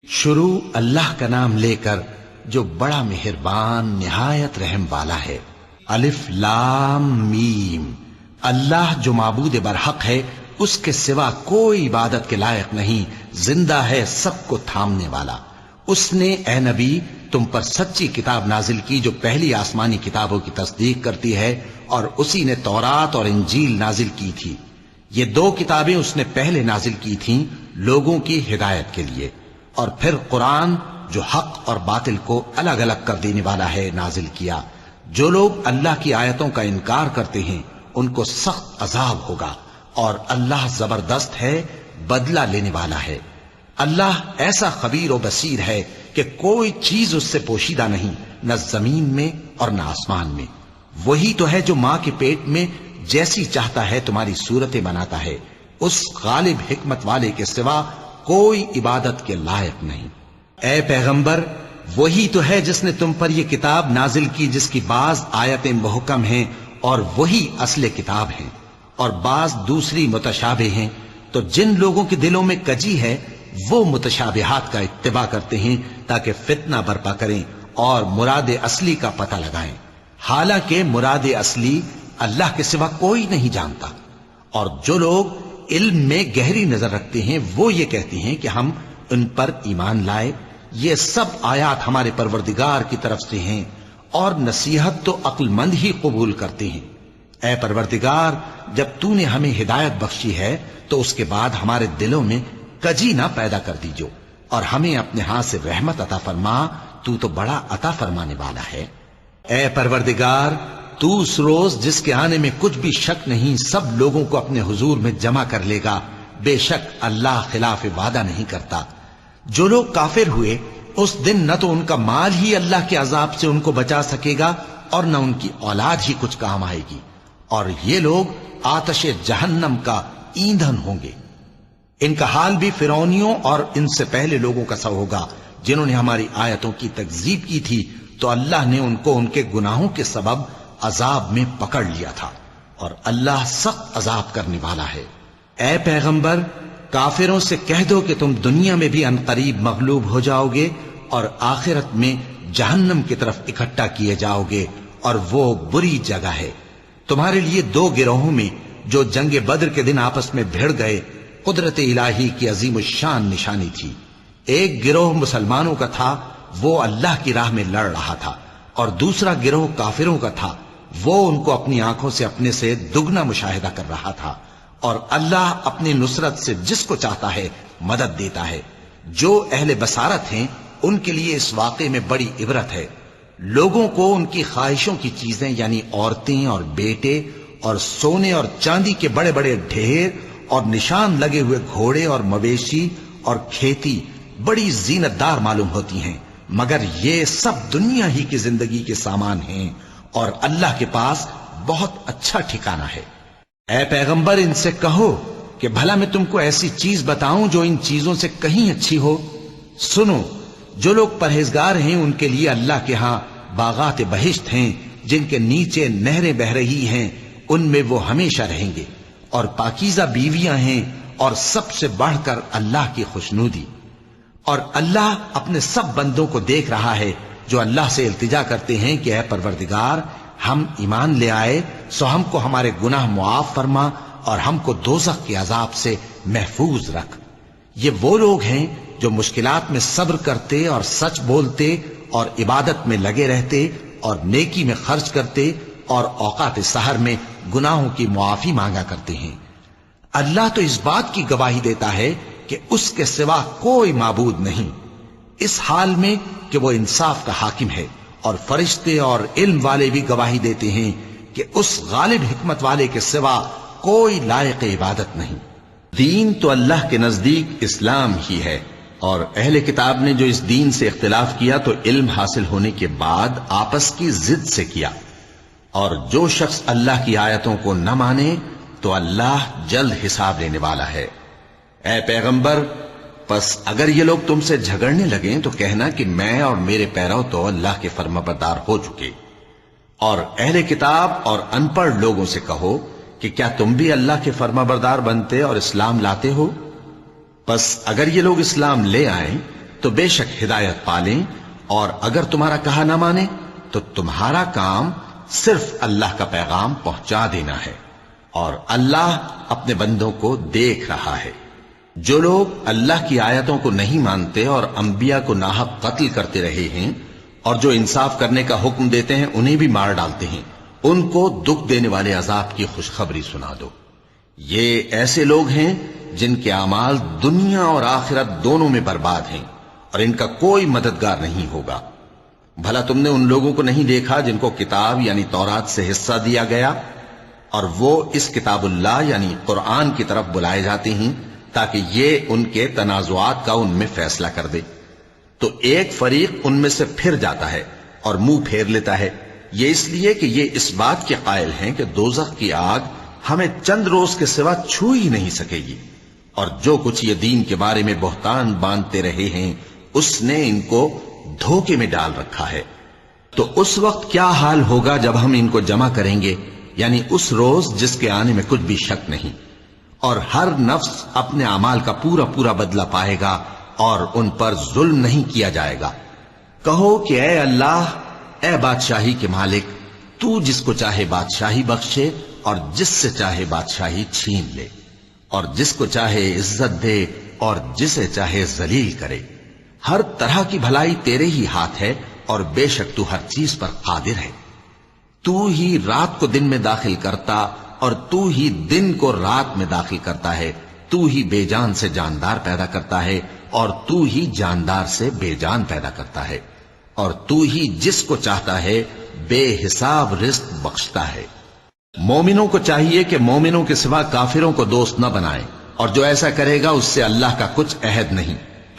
شروع اللہ کا نام لے کر جو بڑا مہربان نہایت رحم والا ہے۔ الف لام میم۔ اللہ جو معبود برحق ہے، اس کے سوا کوئی عبادت کے لائق نہیں، زندہ ہے، سب کو تھامنے والا۔ اس نے اے نبی تم پر سچی کتاب نازل کی جو پہلی آسمانی کتابوں کی تصدیق کرتی ہے، اور اسی نے تورات اور انجیل نازل کی تھی۔ یہ دو کتابیں اس نے پہلے نازل کی تھیں لوگوں کی ہدایت کے لیے، اور پھر قرآن جو حق اور باطل کو الگ الگ کر دینے والا ہے نازل کیا۔ جو لوگ اللہ کی آیتوں کا انکار کرتے ہیں ان کو سخت عذاب ہوگا، اور اللہ زبردست ہے، بدلہ لینے والا ہے۔ اللہ ایسا خبیر و بصیر ہے کہ کوئی چیز اس سے پوشیدہ نہیں، نہ زمین میں اور نہ آسمان میں۔ وہی تو ہے جو ماں کے پیٹ میں جیسی چاہتا ہے تمہاری صورتیں بناتا ہے، اس غالب حکمت والے کے سوا کوئی عبادت کے لائق نہیں۔ اے پیغمبر، وہی تو ہے جس نے تم پر یہ کتاب نازل کی جس کی بعض آیتیں محکم ہیں اور وہی اصل کتاب ہیں، اور بعض دوسری متشابہ ہیں۔ تو جن لوگوں کے دلوں میں کجی ہے وہ متشابہات کا اتباع کرتے ہیں تاکہ فتنہ برپا کریں اور مراد اصلی کا پتہ لگائیں، حالانکہ مراد اصلی اللہ کے سوا کوئی نہیں جانتا۔ اور جو لوگ علم میں گہری نظر رکھتے ہیں وہ یہ کہتے ہیں کہ ہم ان پر ایمان لائے۔ یہ سب آیات ہمارے پروردگار کی طرف سے ہیں، اور نصیحت تو عقل مند ہی قبول کرتے ہیں۔ اے پروردگار، جب تو نے ہمیں ہدایت بخشی ہے تو اس کے بعد ہمارے دلوں میں کجی نہ پیدا کر دیجو، اور ہمیں اپنے ہاتھ سے رحمت عطا فرما، تو بڑا عطا فرمانے والا ہے۔ اے پروردگار، تو اس روز جس کے آنے میں کچھ بھی شک نہیں سب لوگوں کو اپنے حضور میں جمع کر لے گا، بے شک اللہ خلاف وعدہ نہیں کرتا۔ جو لوگ کافر ہوئے اس دن نہ تو ان کا مال ہی اللہ کے عذاب سے ان کو بچا سکے گا اور نہ ان کی اولاد ہی کچھ کام آئے گی، اور یہ لوگ آتش جہنم کا ایندھن ہوں گے۔ ان کا حال بھی فرعونیوں اور ان سے پہلے لوگوں کا سا ہوگا جنہوں نے ہماری آیتوں کی تکذیب کی تھی، تو اللہ نے ان کو ان کے گناہوں کے سبب عذاب میں پکڑ لیا تھا، اور اللہ سخت عذاب کرنے والا ہے۔ اے پیغمبر، کافروں سے کہہ دو کہ تم دنیا میں بھی عنقریب مغلوب ہو جاؤ گے اور آخرت میں جہنم کی طرف اکٹھا کیے جاؤ گے، اور وہ بری جگہ ہے۔ تمہارے لیے دو گروہوں میں جو جنگ بدر کے دن آپس میں بھڑ گئے قدرت الہی کی عظیم الشان نشانی تھی۔ ایک گروہ مسلمانوں کا تھا، وہ اللہ کی راہ میں لڑ رہا تھا، اور دوسرا گروہ کافروں کا تھا، وہ ان کو اپنی آنکھوں سے اپنے سے دگنا مشاہدہ کر رہا تھا۔ اور اللہ اپنی نصرت سے جس کو چاہتا ہے مدد دیتا ہے۔ جو اہل بصارت ہیں ان کے لیے اس واقعے میں بڑی عبرت ہے۔ لوگوں کو ان کی خواہشوں کی چیزیں یعنی عورتیں اور بیٹے اور سونے اور چاندی کے بڑے بڑے ڈھیر اور نشان لگے ہوئے گھوڑے اور مویشی اور کھیتی بڑی زینت دار معلوم ہوتی ہیں، مگر یہ سب دنیا ہی کی زندگی کے سامان ہیں، اور اللہ کے پاس بہت اچھا ٹھکانہ ہے۔ اے پیغمبر، ان سے کہو کہ بھلا میں تم کو ایسی چیز بتاؤں جو ان چیزوں سے کہیں اچھی ہو۔ سنو، جو لوگ پرہیزگار ہیں ان کے لیے اللہ کے ہاں باغات بہشت ہیں جن کے نیچے نہریں بہ رہی ہیں، ان میں وہ ہمیشہ رہیں گے، اور پاکیزہ بیویاں ہیں، اور سب سے بڑھ کر اللہ کی خوشنودی۔ اور اللہ اپنے سب بندوں کو دیکھ رہا ہے جو اللہ سے التجا کرتے ہیں کہ اے پروردگار، ہم ایمان لے آئے سو ہم کو ہمارے گناہ معاف فرما اور ہم کو دوزخ کے عذاب سے محفوظ رکھ۔ یہ وہ لوگ ہیں جو مشکلات میں صبر کرتے اور سچ بولتے اور عبادت میں لگے رہتے اور نیکی میں خرچ کرتے اور اوقات سحر میں گناہوں کی معافی مانگا کرتے ہیں۔ اللہ تو اس بات کی گواہی دیتا ہے کہ اس کے سوا کوئی معبود نہیں، اس حال میں کہ وہ انصاف کا حاکم ہے، اور فرشتے اور علم والے بھی گواہی دیتے ہیں کہ اس غالب حکمت والے کے سوا کوئی لائق عبادت نہیں۔ دین تو اللہ کے نزدیک اسلام ہی ہے، اور اہل کتاب نے جو اس دین سے اختلاف کیا تو علم حاصل ہونے کے بعد آپس کی ضد سے کیا، اور جو شخص اللہ کی آیتوں کو نہ مانے تو اللہ جلد حساب لینے والا ہے۔ اے پیغمبر، پس اگر یہ لوگ تم سے جھگڑنے لگیں تو کہنا کہ میں اور میرے پیرو تو اللہ کے فرمانبردار ہو چکے، اور اہل کتاب اور ان پڑھ لوگوں سے کہو کہ کیا تم بھی اللہ کے فرمانبردار بنتے اور اسلام لاتے ہو؟ پس اگر یہ لوگ اسلام لے آئیں تو بے شک ہدایت پالیں، اور اگر تمہارا کہا نہ مانے تو تمہارا کام صرف اللہ کا پیغام پہنچا دینا ہے، اور اللہ اپنے بندوں کو دیکھ رہا ہے۔ جو لوگ اللہ کی آیتوں کو نہیں مانتے اور انبیاء کو ناحق قتل کرتے رہے ہیں، اور جو انصاف کرنے کا حکم دیتے ہیں انہیں بھی مار ڈالتے ہیں، ان کو دکھ دینے والے عذاب کی خوشخبری سنا دو۔ یہ ایسے لوگ ہیں جن کے اعمال دنیا اور آخرت دونوں میں برباد ہیں، اور ان کا کوئی مددگار نہیں ہوگا۔ بھلا تم نے ان لوگوں کو نہیں دیکھا جن کو کتاب یعنی تورات سے حصہ دیا گیا، اور وہ اس کتاب اللہ یعنی قرآن کی طرف بلائے جاتے ہیں تاکہ یہ ان کے تنازعات کا ان میں فیصلہ کر دے؟ تو ایک فریق ان میں سے پھر جاتا ہے اور منہ پھیر لیتا ہے، یہ اس لیے کہ یہ اس بات کے قائل ہیں کہ دوزخ کی آگ ہمیں چند روز کے سوا چھو ہی نہیں سکے گی، اور جو کچھ یہ دین کے بارے میں بہتان باندھتے رہے ہیں اس نے ان کو دھوکے میں ڈال رکھا ہے۔ تو اس وقت کیا حال ہوگا جب ہم ان کو جمع کریں گے، یعنی اس روز جس کے آنے میں کچھ بھی شک نہیں، اور ہر نفس اپنے اعمال کا پورا پورا بدلہ پائے گا، اور ان پر ظلم نہیں کیا جائے گا۔ کہو کہ اے اللہ، اے بادشاہی کے مالک، تو جس کو چاہے بادشاہی بخشے اور جس سے چاہے بادشاہی چھین لے، اور جس کو چاہے عزت دے اور جسے چاہے ذلیل کرے۔ ہر طرح کی بھلائی تیرے ہی ہاتھ ہے، اور بے شک تو ہر چیز پر قادر ہے۔ تو ہی رات کو دن میں داخل کرتا اور تو ہی دن کو رات میں داخل کرتا ہے، تو ہی بے جان سے جاندار پیدا کرتا ہے اور تو ہی جاندار سے بے جان پیدا کرتا ہے، اور تو ہی جس کو چاہتا ہے بے حساب رزق بخشتا ہے۔ مومنوں کو چاہیے کہ مومنوں کے سوا کافروں کو دوست نہ بنائیں، اور جو ایسا کرے گا اس سے اللہ کا کچھ عہد نہیں۔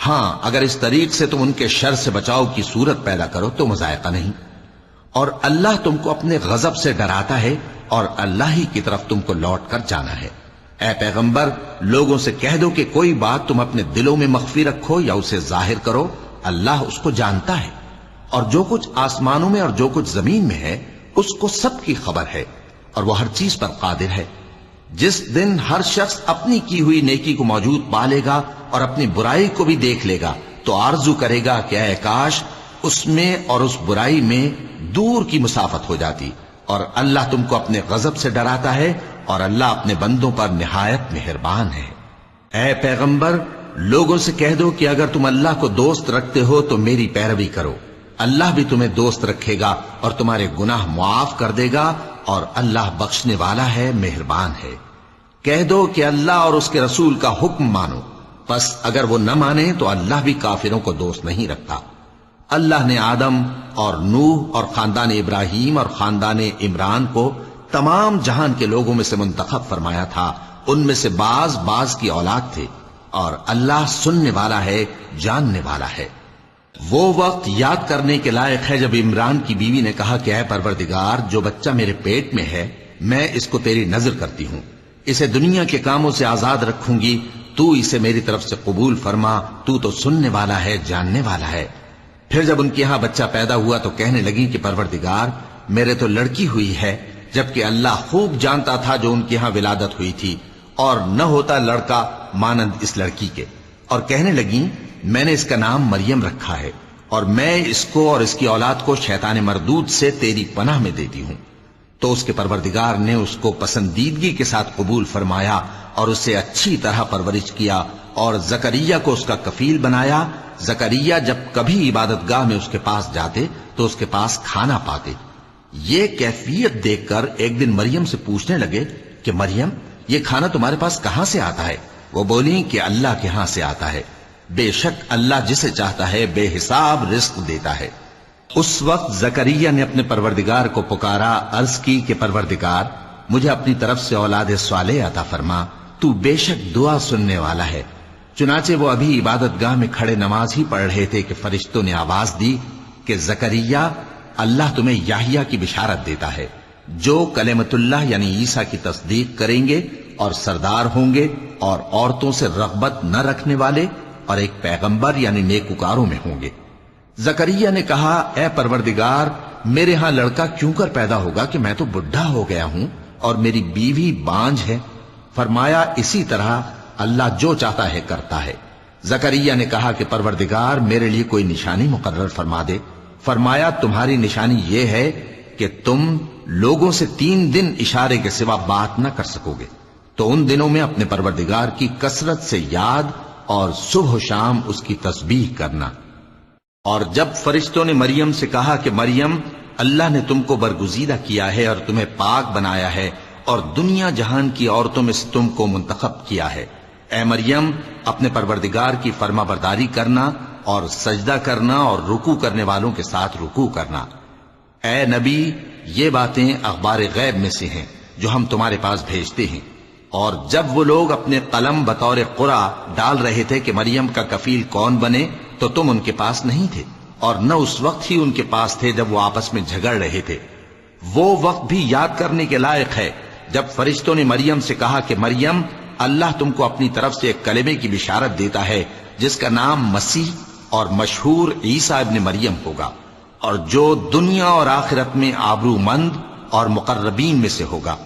ہاں اگر اس طریق سے تم ان کے شر سے بچاؤ کی صورت پیدا کرو تو مذائقہ نہیں، اور اللہ تم کو اپنے غضب سے ڈراتا ہے، اور اللہ ہی کی طرف تم کو لوٹ کر جانا ہے۔ اے پیغمبر، لوگوں سے کہہ دو کہ کوئی بات تم اپنے دلوں میں مخفی رکھو یا اسے ظاہر کرو، اللہ اس کو جانتا ہے، اور جو کچھ آسمانوں میں اور جو کچھ زمین میں ہے اس کو سب کی خبر ہے، اور وہ ہر چیز پر قادر ہے۔ جس دن ہر شخص اپنی کی ہوئی نیکی کو موجود پا لے گا اور اپنی برائی کو بھی دیکھ لے گا تو آرزو کرے گا کہ اے کاش اس میں اور اس برائی میں دور کی مسافت ہو جاتی، اور اللہ تم کو اپنے غضب سے ڈراتا ہے، اور اللہ اپنے بندوں پر نہایت مہربان ہے۔ اے پیغمبر، لوگوں سے کہہ دو کہ اگر تم اللہ کو دوست رکھتے ہو تو میری پیروی کرو، اللہ بھی تمہیں دوست رکھے گا اور تمہارے گناہ معاف کر دے گا، اور اللہ بخشنے والا ہے، مہربان ہے۔ کہہ دو کہ اللہ اور اس کے رسول کا حکم مانو، پس اگر وہ نہ مانے تو اللہ بھی کافروں کو دوست نہیں رکھتا۔ اللہ نے آدم اور نوح اور خاندان ابراہیم اور خاندان عمران کو تمام جہان کے لوگوں میں سے منتخب فرمایا تھا، ان میں سے بعض بعض کی اولاد تھے، اور اللہ سننے والا ہے، جاننے والا ہے۔ وہ وقت یاد کرنے کے لائق ہے جب عمران کی بیوی نے کہا کہ اے پروردگار، جو بچہ میرے پیٹ میں ہے میں اس کو تیری نذر کرتی ہوں، اسے دنیا کے کاموں سے آزاد رکھوں گی، تو اسے میری طرف سے قبول فرما، تو سننے والا ہے، جاننے والا ہے۔ پھر جب ان کے ہاں بچہ پیدا ہوا تو کہنے لگی کہ پروردگار، میرے تو لڑکی ہوئی ہے، جبکہ اللہ خوب جانتا تھا جو ان کے ہاں ولادت ہوئی تھی، اور نہ ہوتا لڑکا مانند اس لڑکی کے۔ اور کہنے لگی میں نے اس کا نام مریم رکھا ہے، اور میں اس کو اور اس کی اولاد کو شیطان مردود سے تیری پناہ میں دیتی ہوں۔ تو اس کے پروردگار نے اس کو پسندیدگی کے ساتھ قبول فرمایا اور اسے اچھی طرح پرورش کیا، اور زکریا کو اس کا کفیل بنایا۔ زکریا جب کبھی عبادت گاہ میں اس کے پاس جاتے تو اس کے پاس کھانا پاتے۔ یہ کیفیت دیکھ کر ایک دن مریم سے پوچھنے لگے کہ مریم، یہ کھانا تمہارے پاس کہاں سے آتا ہے؟ وہ بولی کہ اللہ کے ہاں سے آتا ہے، بے شک اللہ جسے چاہتا ہے بے حساب رزق دیتا ہے۔ اس وقت زکریا نے اپنے پروردگار کو پکارا، عرض کی کہ پروردگار، مجھے اپنی طرف سے اولاد صالح عطا فرما، تو بے شک دعا سننے والا ہے۔ چنانچہ وہ ابھی عبادت گاہ میں کھڑے نماز ہی پڑھ رہے تھے کہ فرشتوں نے آواز دی کہ زکریا، اللہ تمہیں یحییٰ کی بشارت دیتا ہے، جو کلمۃ اللہ یعنی عیسیٰ کی تصدیق کریں گے اور سردار ہوں گے، اور عورتوں سے رغبت نہ رکھنے والے، اور ایک پیغمبر یعنی نیکوکاروں میں ہوں گے۔ زکریا نے کہا، اے پروردگار، میرے ہاں لڑکا کیوں کر پیدا ہوگا کہ میں تو بڈھا ہو گیا ہوں اور میری بیوی بانجھ ہے۔ فرمایا، اسی طرح اللہ جو چاہتا ہے کرتا ہے۔ زکریا نے کہا کہ پروردگار میرے لیے کوئی نشانی مقرر فرما دے۔ فرمایا تمہاری نشانی یہ ہے کہ تم لوگوں سے 3 دن اشارے کے سوا بات نہ کر سکو گے، تو ان دنوں میں اپنے پروردگار کی کثرت سے یاد اور صبح و شام اس کی تسبیح کرنا۔ اور جب فرشتوں نے مریم سے کہا کہ مریم، اللہ نے تم کو برگزیدہ کیا ہے اور تمہیں پاک بنایا ہے اور دنیا جہان کی عورتوں میں سے تم کو منتخب کیا ہے، اے مریم اپنے پروردگار کی فرما برداری کرنا اور سجدہ کرنا اور رکوع کرنے والوں کے ساتھ رکوع کرنا۔ اے نبی، یہ باتیں اخبار غیب میں سے ہیں جو ہم تمہارے پاس بھیجتے ہیں۔ اور جب وہ لوگ اپنے قلم بطور قرعہ ڈال رہے تھے کہ مریم کا کفیل کون بنے، تو تم ان کے پاس نہیں تھے، اور نہ اس وقت ہی ان کے پاس تھے جب وہ آپس میں جھگڑ رہے تھے۔ وہ وقت بھی یاد کرنے کے لائق ہے جب فرشتوں نے مریم سے کہا کہ مریم، اللہ تم کو اپنی طرف سے ایک کلمے کی بشارت دیتا ہے جس کا نام مسیح اور مشہور عیسیٰ ابن مریم ہوگا، اور جو دنیا اور آخرت میں آبرو مند اور مقربین میں سے ہوگا،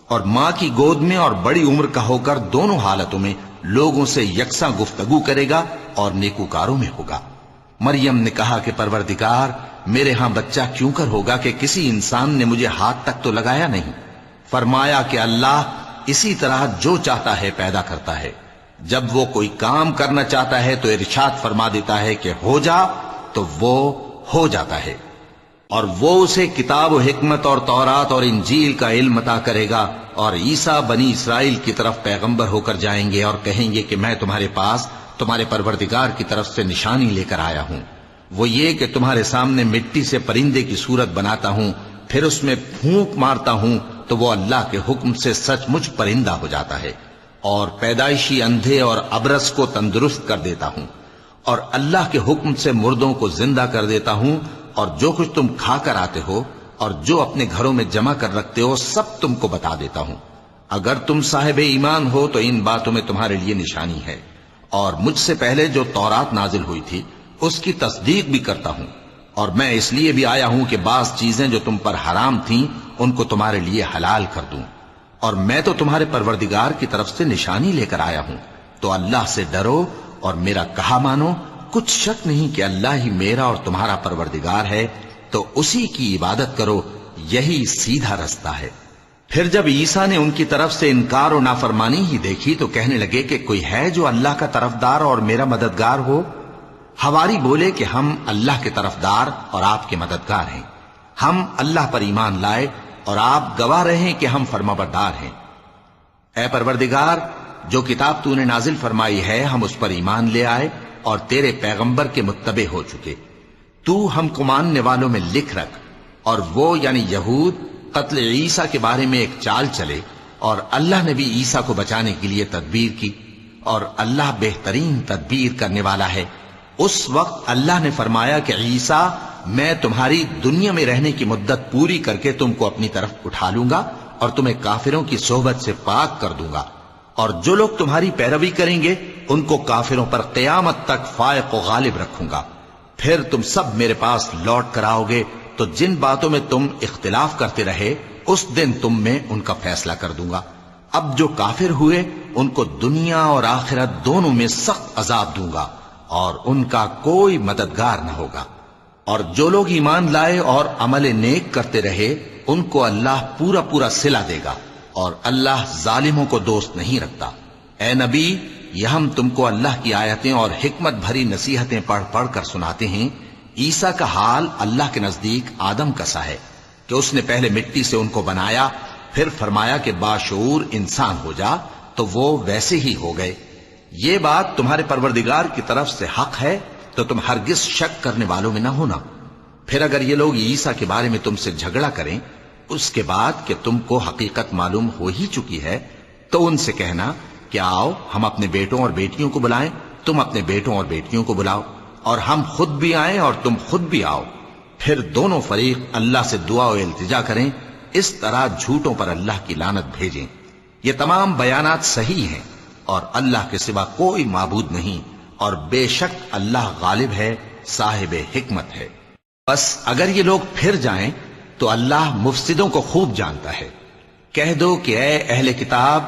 اور ماں کی گود میں اور بڑی عمر کا ہو کر دونوں حالتوں میں لوگوں سے یکساں گفتگو کرے گا اور نیکوکاروں میں ہوگا۔ مریم نے کہا کہ پروردگار، میرے ہاں بچہ کیوں کر ہوگا کہ کسی انسان نے مجھے ہاتھ تک تو لگایا نہیں۔ فرمایا کہ اللہ اسی طرح جو چاہتا ہے پیدا کرتا ہے، جب وہ کوئی کام کرنا چاہتا ہے تو ارشاد فرما دیتا ہے کہ ہو جا، تو وہ ہو جاتا ہے۔ اور وہ اسے کتاب و حکمت اور تورات اور انجیل کا علم عطا کرے گا، اور عیسیٰ بنی اسرائیل کی طرف پیغمبر ہو کر جائیں گے اور کہیں گے کہ میں تمہارے پاس تمہارے پروردگار کی طرف سے نشانی لے کر آیا ہوں، وہ یہ کہ تمہارے سامنے مٹی سے پرندے کی صورت بناتا ہوں، پھر اس میں پھونک مارتا ہوں تو وہ اللہ کے حکم سے سچ مچ پرندہ ہو جاتا ہے، اور پیدائشی اندھے اور ابرص کو تندرست کر دیتا ہوں، اور اللہ کے حکم سے مردوں کو زندہ کر دیتا ہوں، اور جو کچھ تم کھا کر آتے ہو اور جو اپنے گھروں میں جمع کر رکھتے ہو سب تم کو بتا دیتا ہوں۔ اگر تم صاحب ایمان ہو تو ان باتوں میں تمہارے لیے نشانی ہے، اور مجھ سے پہلے جو تورات نازل ہوئی تھی اس کی تصدیق بھی کرتا ہوں، اور میں اس لیے بھی آیا ہوں کہ بعض چیزیں جو تم پر حرام تھیں ان کو تمہارے لیے حلال کر دوں، اور میں تو تمہارے پروردگار کی طرف سے نشانی لے کر آیا ہوں، تو اللہ سے ڈرو اور میرا کہا مانو۔ کچھ شک نہیں کہ اللہ ہی میرا اور تمہارا پروردگار ہے، تو اسی کی عبادت کرو، یہی سیدھا رستہ ہے۔ پھر جب عیسیٰ نے ان کی طرف سے انکار و نافرمانی ہی دیکھی تو کہنے لگے کہ کوئی ہے جو اللہ کا طرفدار اور میرا مددگار ہو؟ حواری بولے کہ ہم اللہ کے طرفدار اور آپ کے مددگار ہیں، ہم اللہ پر ایمان لائے اور آپ گواہ رہے کہ ہم فرمانبردار ہیں۔ اے پروردگار، جو کتاب تو نے نازل فرمائی ہے ہم اس پر ایمان لے آئے اور تیرے پیغمبر کے متبع ہو چکے، تو ہم کو ماننے والوں میں لکھ رکھ۔ اور وہ یعنی یہود قتل عیسیٰ کے بارے میں ایک چال چلے، اور اللہ نے بھی عیسیٰ کو بچانے کے لیے تدبیر کی، اور اللہ بہترین تدبیر کرنے والا ہے۔ اس وقت اللہ نے فرمایا کہ عیسیٰ، میں تمہاری دنیا میں رہنے کی مدت پوری کر کے تم کو اپنی طرف اٹھا لوں گا اور تمہیں کافروں کی صحبت سے پاک کر دوں گا، اور جو لوگ تمہاری پیروی کریں گے ان کو کافروں پر قیامت تک فائق و غالب رکھوں گا۔ پھر تم سب میرے پاس لوٹ کر آؤ گے تو جن باتوں میں تم اختلاف کرتے رہے اس دن تم میں ان کا فیصلہ کر دوں گا۔ اب جو کافر ہوئے ان کو دنیا اور آخرت دونوں میں سخت عذاب دوں گا، اور ان کا کوئی مددگار نہ ہوگا۔ اور جو لوگ ایمان لائے اور عمل نیک کرتے رہے ان کو اللہ پورا پورا صلہ دے گا، اور اللہ ظالموں کو دوست نہیں رکھتا۔ اے نبی، یہ ہم تم کو اللہ کی آیتیں اور حکمت بھری نصیحتیں پڑھ پڑھ کر سناتے ہیں۔ عیسیٰ کا حال اللہ کے نزدیک آدم کا سا ہے کہ اس نے پہلے مٹی سے ان کو بنایا، پھر فرمایا کہ باشعور انسان ہو جا، تو وہ ویسے ہی ہو گئے۔ یہ بات تمہارے پروردگار کی طرف سے حق ہے، تو تم ہرگز شک کرنے والوں میں نہ ہونا۔ پھر اگر یہ لوگ عیسیٰ کے بارے میں تم سے جھگڑا کریں اس کے بعد کہ تم کو حقیقت معلوم ہو ہی چکی ہے، تو ان سے کہنا کہ آؤ ہم اپنے بیٹوں اور بیٹیوں کو بلائیں، تم اپنے بیٹوں اور بیٹیوں کو بلاؤ، اور ہم خود بھی آئیں اور تم خود بھی آؤ، پھر دونوں فریق اللہ سے دعا و التجا کریں، اس طرح جھوٹوں پر اللہ کی لعنت بھیجیں۔ یہ تمام بیانات صحیح ہیں، اور اللہ کے سوا کوئی معبود نہیں، اور بے شک اللہ غالب ہے، صاحب حکمت ہے۔ بس اگر یہ لوگ پھر جائیں تو اللہ مفسدوں کو خوب جانتا ہے۔ کہہ دو کہ اے اہل کتاب،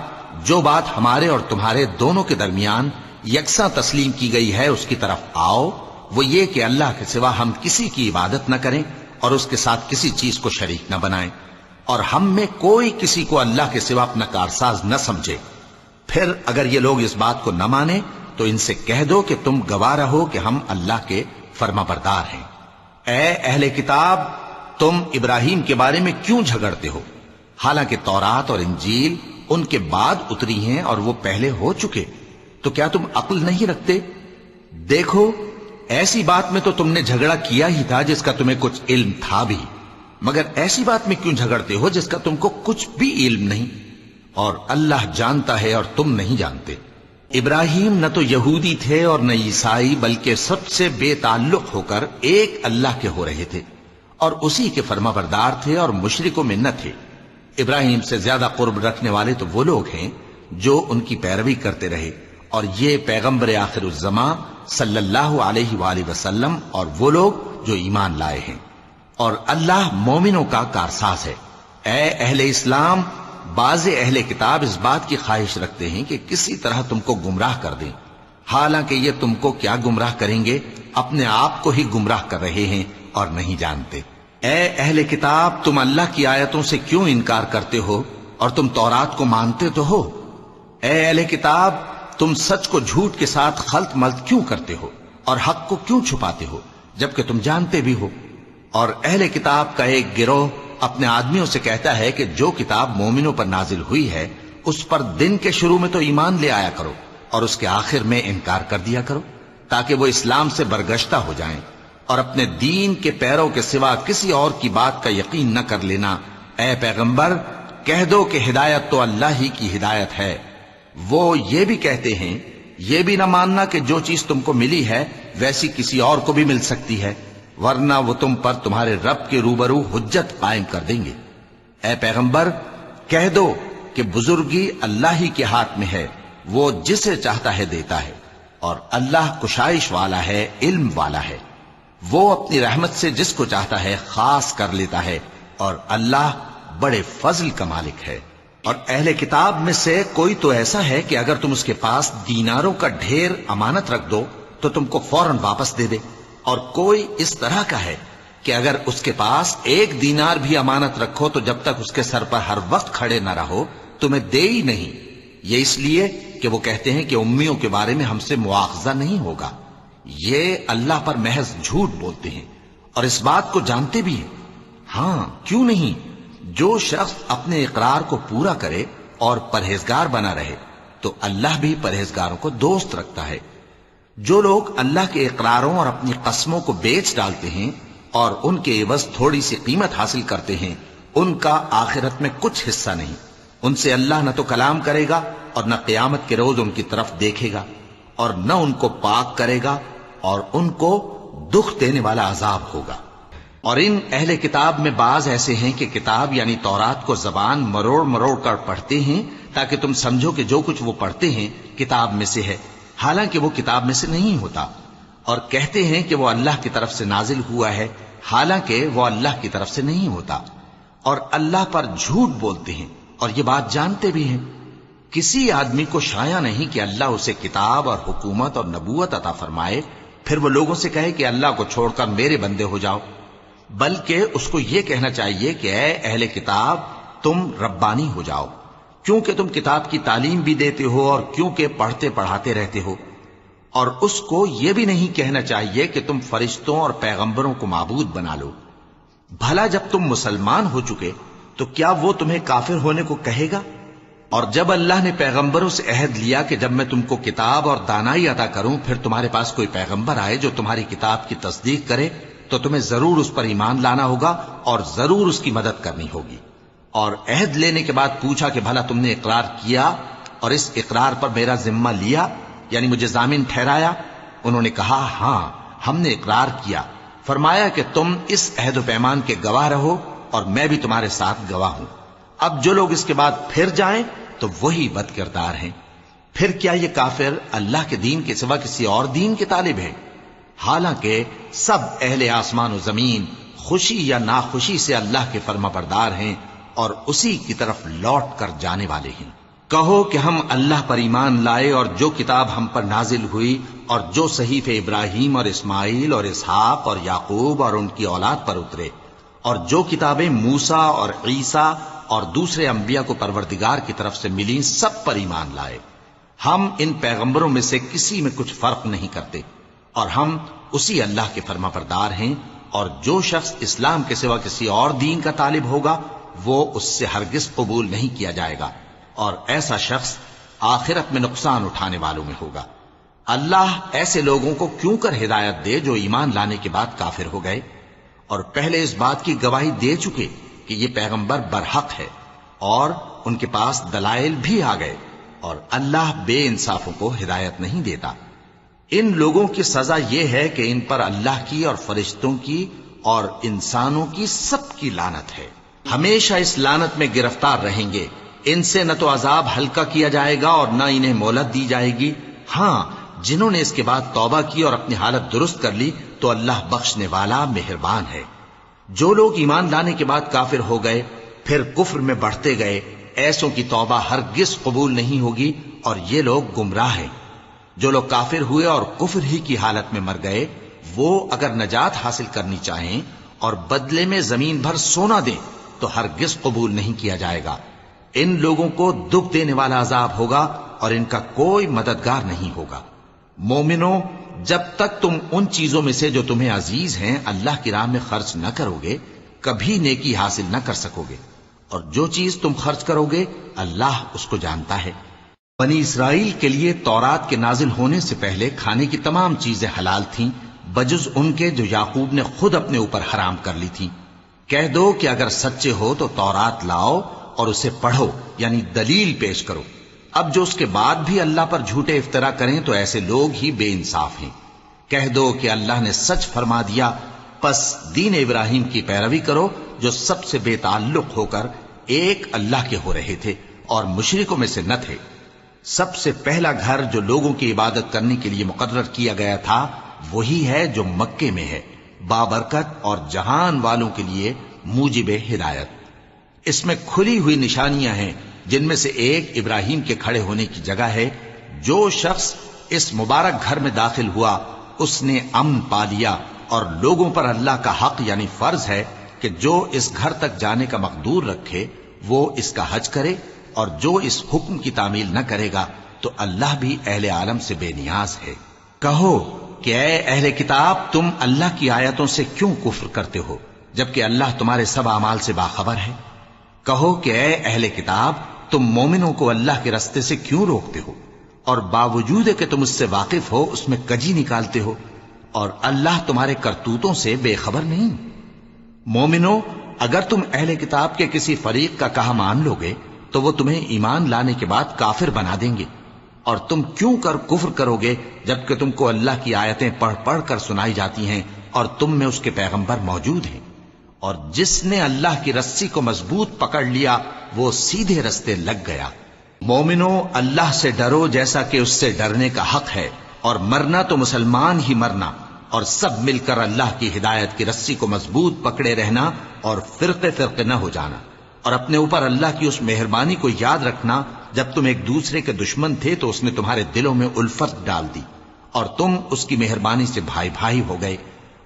جو بات ہمارے اور تمہارے دونوں کے درمیان یکساں تسلیم کی گئی ہے اس کی طرف آؤ، وہ یہ کہ اللہ کے سوا ہم کسی کی عبادت نہ کریں اور اس کے ساتھ کسی چیز کو شریک نہ بنائیں، اور ہم میں کوئی کسی کو اللہ کے سوا اپنا کارساز نہ سمجھے۔ پھر اگر یہ لوگ اس بات کو نہ مانیں تو ان سے کہہ دو کہ تم گواہ رہو کہ ہم اللہ کے فرما بردار ہیں۔ اے اہل کتاب، تم ابراہیم کے بارے میں کیوں جھگڑتے ہو؟ حالانکہ تورات اور انجیل ان کے بعد اتری ہیں اور وہ پہلے ہو چکے، تو کیا تم عقل نہیں رکھتے؟ دیکھو، ایسی بات میں تو تم نے جھگڑا کیا ہی تھا جس کا تمہیں کچھ علم تھا بھی، مگر ایسی بات میں کیوں جھگڑتے ہو جس کا تم کو کچھ بھی علم نہیں؟ اور اللہ جانتا ہے اور تم نہیں جانتے۔ ابراہیم نہ تو یہودی تھے اور نہ عیسائی، بلکہ سب سے بے تعلق ہو کر ایک اللہ کے ہو رہے تھے اور اسی کے فرما بردار تھے اور مشرکوں میں نہ تھے۔ ابراہیم سے زیادہ قرب رکھنے والے تو وہ لوگ ہیں جو ان کی پیروی کرتے رہے، اور یہ پیغمبر آخر الزماں صلی اللہ علیہ وآلہ وسلم اور وہ لوگ جو ایمان لائے ہیں، اور اللہ مومنوں کا کارساز ہے۔ اے اہل اسلام، بعض اہل کتاب اس بات کی خواہش رکھتے ہیں کہ کسی طرح تم کو گمراہ کر دیں، حالانکہ یہ تم کو کیا گمراہ کریں گے، اپنے آپ کو ہی گمراہ کر رہے ہیں اور نہیں جانتے۔ اے اہل کتاب، تم اللہ کی آیتوں سے کیوں انکار کرتے ہو اور تم تورات کو مانتے تو ہو؟ اے اہل کتاب، تم سچ کو جھوٹ کے ساتھ خلط ملط کیوں کرتے ہو اور حق کو کیوں چھپاتے ہو جبکہ تم جانتے بھی ہو؟ اور اہل کتاب کا ایک گروہ اپنے آدمیوں سے کہتا ہے کہ جو کتاب مومنوں پر نازل ہوئی ہے اس پر دن کے شروع میں تو ایمان لے آیا کرو اور اس کے آخر میں انکار کر دیا کرو، تاکہ وہ اسلام سے برگشتہ ہو جائیں، اور اپنے دین کے پیروں کے سوا کسی اور کی بات کا یقین نہ کر لینا۔ اے پیغمبر، کہہ دو کہ ہدایت تو اللہ ہی کی ہدایت ہے۔ وہ یہ بھی کہتے ہیں، یہ بھی نہ ماننا کہ جو چیز تم کو ملی ہے ویسی کسی اور کو بھی مل سکتی ہے، ورنہ وہ تم پر تمہارے رب کے روبرو حجت قائم کر دیں گے۔ اے پیغمبر، کہہ دو کہ بزرگی اللہ ہی کے ہاتھ میں ہے، وہ جسے چاہتا ہے دیتا ہے، اور اللہ کشائش والا ہے، علم والا ہے۔ وہ اپنی رحمت سے جس کو چاہتا ہے خاص کر لیتا ہے، اور اللہ بڑے فضل کا مالک ہے۔ اور اہل کتاب میں سے کوئی تو ایسا ہے کہ اگر تم اس کے پاس دیناروں کا ڈھیر امانت رکھ دو تو تم کو فوراً واپس دے دے، اور کوئی اس طرح کا ہے کہ اگر اس کے پاس 1 دینار بھی امانت رکھو تو جب تک اس کے سر پر ہر وقت کھڑے نہ رہو تمہیں دے ہی نہیں۔ یہ اس لیے کہ وہ کہتے ہیں کہ امیوں کے بارے میں ہم سے مواخذہ نہیں ہوگا۔ یہ اللہ پر محض جھوٹ بولتے ہیں اور اس بات کو جانتے بھی ہیں۔ ہاں، کیوں نہیں؟ جو شخص اپنے اقرار کو پورا کرے اور پرہیزگار بنا رہے تو اللہ بھی پرہیزگاروں کو دوست رکھتا ہے۔ جو لوگ اللہ کے اقراروں اور اپنی قسموں کو بیچ ڈالتے ہیں اور ان کے عوض تھوڑی سی قیمت حاصل کرتے ہیں، ان کا آخرت میں کچھ حصہ نہیں۔ ان سے اللہ نہ تو کلام کرے گا اور نہ قیامت کے روز ان کی طرف دیکھے گا، اور نہ ان کو پاک کرے گا، اور ان کو دکھ دینے والا عذاب ہوگا۔ اور ان اہل کتاب میں بعض ایسے ہیں کہ کتاب یعنی تورات کو زبان مروڑ مروڑ کر پڑھتے ہیں تاکہ تم سمجھو کہ جو کچھ وہ پڑھتے ہیں کتاب میں سے ہے، حالانکہ وہ کتاب میں سے نہیں ہوتا، اور کہتے ہیں کہ وہ اللہ کی طرف سے نازل ہوا ہے، حالانکہ وہ اللہ کی طرف سے نہیں ہوتا، اور اللہ پر جھوٹ بولتے ہیں اور یہ بات جانتے بھی ہیں۔ کسی آدمی کو شایع نہیں کہ اللہ اسے کتاب اور حکومت اور نبوت عطا فرمائے پھر وہ لوگوں سے کہے کہ اللہ کو چھوڑ کر میرے بندے ہو جاؤ، بلکہ اس کو یہ کہنا چاہیے کہ اے اہل کتاب، تم ربانی ہو جاؤ، کیونکہ تم کتاب کی تعلیم بھی دیتے ہو اور کیونکہ پڑھتے پڑھاتے رہتے ہو۔ اور اس کو یہ بھی نہیں کہنا چاہیے کہ تم فرشتوں اور پیغمبروں کو معبود بنا لو۔ بھلا جب تم مسلمان ہو چکے تو کیا وہ تمہیں کافر ہونے کو کہے گا؟ اور جب اللہ نے پیغمبروں سے عہد لیا کہ جب میں تم کو کتاب اور دانائی عطا کروں پھر تمہارے پاس کوئی پیغمبر آئے جو تمہاری کتاب کی تصدیق کرے تو تمہیں ضرور اس پر ایمان لانا ہوگا اور ضرور اس کی مدد کرنی ہوگی۔ اور عہد لینے کے بعد پوچھا کہ بھلا تم نے اقرار کیا اور اس اقرار پر میرا ذمہ لیا، یعنی مجھے ضامن ٹھہرایا؟ انہوں نے کہا ہاں، ہم نے اقرار کیا۔ فرمایا کہ تم اس عہد و پیمان کے گواہ رہو اور میں بھی تمہارے ساتھ گواہ ہوں۔ اب جو لوگ اس کے بعد پھر جائیں تو وہی بد کردار ہیں۔ پھر کیا یہ کافر اللہ کے دین کے سوا کسی اور دین کے طالب ہیں؟ حالانکہ سب اہل آسمان و زمین خوشی یا ناخوشی سے اللہ کے فرما بردار ہیں اور اسی کی طرف لوٹ کر جانے والے ہیں۔ کہو کہ ہم اللہ پر ایمان لائے اور جو کتاب ہم پر نازل ہوئی اور جو صحیفے ابراہیم اور اسماعیل اور اسحاق اور یعقوب اور ان کی اولاد پر اترے اور جو کتابیں موسیٰ اور عیسیٰ اور دوسرے انبیاء کو پروردگار کی طرف سے ملیں سب پر ایمان لائے۔ ہم ان پیغمبروں میں سے کسی میں کچھ فرق نہیں کرتے اور ہم اسی اللہ کے فرما بردار ہیں، اور جو شخص اسلام کے سوا کسی اور دین کا طالب ہوگا وہ اس سے ہرگز قبول نہیں کیا جائے گا، اور ایسا شخص آخرت میں نقصان اٹھانے والوں میں ہوگا۔ اللہ ایسے لوگوں کو کیوں کر ہدایت دے جو ایمان لانے کے بعد کافر ہو گئے اور پہلے اس بات کی گواہی دے چکے کہ یہ پیغمبر برحق ہے اور ان کے پاس دلائل بھی آ گئے، اور اللہ بے انصافوں کو ہدایت نہیں دیتا۔ ان لوگوں کی سزا یہ ہے کہ ان پر اللہ کی اور فرشتوں کی اور انسانوں کی سب کی لعنت ہے، ہمیشہ اس لعنت میں گرفتار رہیں گے۔ ان سے نہ تو عذاب ہلکا کیا جائے گا اور نہ انہیں مہلت دی جائے گی۔ ہاں، جنہوں نے اس کے بعد توبہ کی اور اپنی حالت درست کر لی تو اللہ بخشنے والا مہربان ہے۔ جو لوگ ایمان لانے کے بعد کافر ہو گئے پھر کفر میں بڑھتے گئے، ایسوں کی توبہ ہرگز قبول نہیں ہوگی اور یہ لوگ گمراہ ہیں۔ جو لوگ کافر ہوئے اور کفر ہی کی حالت میں مر گئے، وہ اگر نجات حاصل کرنی چاہیں اور بدلے میں زمین بھر سونا دیں تو ہرگز قبول نہیں کیا جائے گا۔ ان لوگوں کو دکھ دینے والا عذاب ہوگا اور ان کا کوئی مددگار نہیں ہوگا۔ مومنو، جب تک تم ان چیزوں میں سے جو تمہیں عزیز ہیں اللہ کی راہ میں خرچ نہ کرو گے کبھی نیکی حاصل نہ کر سکو گے، اور جو چیز تم خرچ کرو گے اللہ اس کو جانتا ہے۔ بنی اسرائیل کے لیے تورات کے نازل ہونے سے پہلے کھانے کی تمام چیزیں حلال تھیں بجز ان کے جو یعقوب نے خود اپنے اوپر حرام کر لی تھیں۔ کہہ دو کہ اگر سچے ہو تو تورات لاؤ اور اسے پڑھو، یعنی دلیل پیش کرو۔ اب جو اس کے بعد بھی اللہ پر جھوٹے افطرا کریں تو ایسے لوگ ہی بے انصاف ہیں۔ کہہ دو کہ اللہ نے سچ فرما دیا، پس دین ابراہیم کی پیروی کرو جو سب سے بے تعلق ہو کر ایک اللہ کے ہو رہے تھے اور مشرکوں میں سے نہ تھے۔ سب سے پہلا گھر جو لوگوں کی عبادت کرنے کے لیے مقرر کیا گیا تھا وہی ہے جو مکے میں ہے، بابرکت اور جہان والوں کے لیے موجب ہدایت۔ اس میں کھلی ہوئی نشانیاں ہیں جن میں سے ایک ابراہیم کے کھڑے ہونے کی جگہ ہے۔ جو شخص اس مبارک گھر میں داخل ہوا اس نے امن پا لیا، اور لوگوں پر اللہ کا حق یعنی فرض ہے کہ جو اس گھر تک جانے کا مقدور رکھے وہ اس کا حج کرے، اور جو اس حکم کی تعمیل نہ کرے گا تو اللہ بھی اہل عالم سے بے نیاز ہے۔ کہو کہ اے اہل کتاب، تم اللہ کی آیتوں سے کیوں کفر کرتے ہو جبکہ اللہ تمہارے سب اعمال سے باخبر ہے؟ کہو کہ اے اہل کتاب، تم مومنوں کو اللہ کے رستے سے کیوں روکتے ہو اور باوجود کہ تم اس سے واقف ہو اس میں کجی نکالتے ہو، اور اللہ تمہارے کرتوتوں سے بے خبر نہیں؟ مومنو، اگر تم اہل کتاب کے کسی فریق کا کہا مان لو گے تو وہ تمہیں ایمان لانے کے بعد کافر بنا دیں گے، اور تم کیوں کر کفر کرو گے جبکہ تم کو اللہ کی آیتیں پڑھ پڑھ کر سنائی جاتی ہیں اور تم میں اس کے پیغمبر موجود ہیں۔ اور جس نے اللہ کی رسی کو مضبوط پکڑ لیا وہ سیدھے رستے لگ گیا۔ مومنو، اللہ سے ڈرو جیسا کہ اس سے ڈرنے کا حق ہے، اور مرنا تو مسلمان ہی مرنا، اور سب مل کر اللہ کی ہدایت کی رسی کو مضبوط پکڑے رہنا اور فرقے فرقے نہ ہو جانا، اور اپنے اوپر اللہ کی اس مہربانی کو یاد رکھنا جب تم ایک دوسرے کے دشمن تھے تو اس نے تمہارے دلوں میں الفت ڈال دی اور تم اس کی مہربانی سے بھائی بھائی ہو گئے،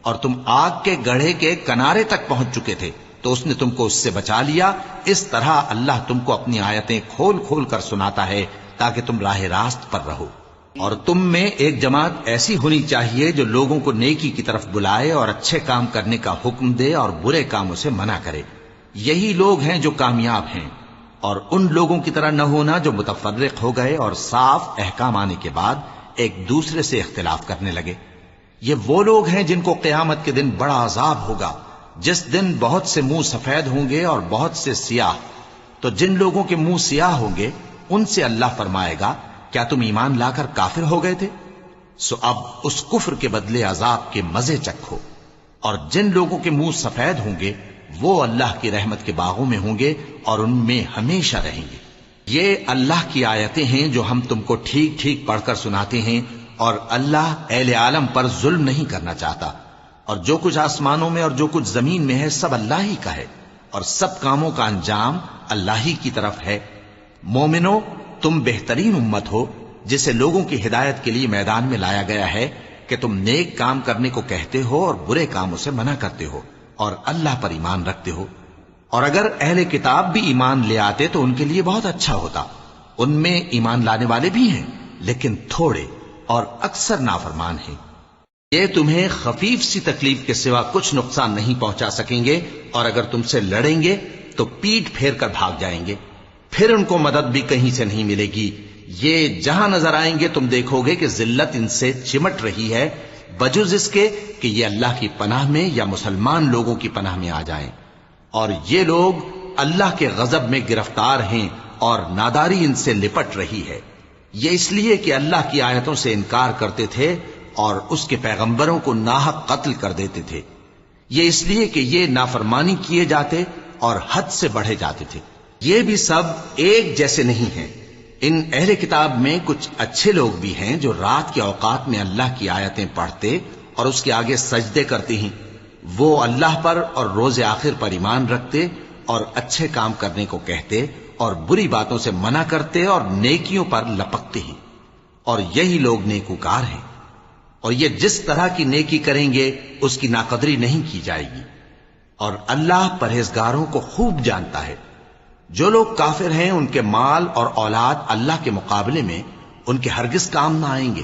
اور تم آگ کے گڑھے کے کنارے تک پہنچ چکے تھے تو اس نے تم کو اس سے بچا لیا۔ اس طرح اللہ تم کو اپنی آیتیں کھول کھول کر سناتا ہے تاکہ تم راہ راست پر رہو۔ اور تم میں ایک جماعت ایسی ہونی چاہیے جو لوگوں کو نیکی کی طرف بلائے اور اچھے کام کرنے کا حکم دے اور برے کاموں سے منع کرے۔ یہی لوگ ہیں جو کامیاب ہیں، اور ان لوگوں کی طرح نہ ہونا جو متفرق ہو گئے اور صاف احکام آنے کے بعد ایک دوسرے سے اختلاف کرنے لگے۔ یہ وہ لوگ ہیں جن کو قیامت کے دن بڑا عذاب ہوگا، جس دن بہت سے منہ سفید ہوں گے اور بہت سے سیاہ۔ تو جن لوگوں کے منہ سیاہ ہوں گے ان سے اللہ فرمائے گا، کیا تم ایمان لا کر کافر ہو گئے تھے؟ سو اب اس کفر کے بدلے عذاب کے مزے چکھو۔ اور جن لوگوں کے منہ سفید ہوں گے وہ اللہ کی رحمت کے باغوں میں ہوں گے اور ان میں ہمیشہ رہیں گے۔ یہ اللہ کی آیتیں ہیں جو ہم تم کو ٹھیک ٹھیک پڑھ کر سناتے ہیں، اور اللہ اہل عالم پر ظلم نہیں کرنا چاہتا، اور جو کچھ آسمانوں میں اور جو کچھ زمین میں ہے سب اللہ ہی کا ہے، اور سب کاموں کا انجام اللہ ہی کی طرف ہے۔ مومنو، تم بہترین امت ہو جسے لوگوں کی ہدایت کے لیے میدان میں لایا گیا ہے کہ تم نیک کام کرنے کو کہتے ہو اور برے کاموں سے منع کرتے ہو اور اللہ پر ایمان رکھتے ہو۔ اور اگر اہل کتاب بھی ایمان لے آتے تو ان کے لیے بہت اچھا ہوتا، ان میں ایمان لانے والے بھی ہیں لیکن تھوڑے اور اکثر نافرمان ہیں۔ یہ تمہیں خفیف سی تکلیف کے سوا کچھ نقصان نہیں پہنچا سکیں گے، اور اگر تم سے لڑیں گے تو پیٹ پھیر کر بھاگ جائیں گے، پھر ان کو مدد بھی کہیں سے نہیں ملے گی۔ یہ جہاں نظر آئیں گے تم دیکھو گے کہ ذلت ان سے چمٹ رہی ہے، بجز اس کے کہ یہ اللہ کی پناہ میں یا مسلمان لوگوں کی پناہ میں آ جائیں۔ اور یہ لوگ اللہ کے غضب میں گرفتار ہیں اور ناداری ان سے لپٹ رہی ہے۔ یہ اس لیے کہ اللہ کی آیتوں سے انکار کرتے تھے اور اس کے پیغمبروں کو ناحق قتل کر دیتے تھے۔ یہ اس لیے کہ یہ نافرمانی کیے جاتے اور حد سے بڑھے جاتے تھے۔ یہ بھی سب ایک جیسے نہیں ہیں۔ ان اہل کتاب میں کچھ اچھے لوگ بھی ہیں جو رات کے اوقات میں اللہ کی آیتیں پڑھتے اور اس کے آگے سجدے کرتے ہیں۔ وہ اللہ پر اور روز آخر پر ایمان رکھتے اور اچھے کام کرنے کو کہتے اور بری باتوں سے منع کرتے اور نیکیوں پر لپکتے ہیں، اور یہی لوگ نیکوکار ہیں۔ اور یہ جس طرح کی نیکی کریں گے اس کی ناقدری نہیں کی جائے گی، اور اللہ پرہیزگاروں کو خوب جانتا ہے۔ جو لوگ کافر ہیں ان کے مال اور اولاد اللہ کے مقابلے میں ان کے ہرگز کام نہ آئیں گے،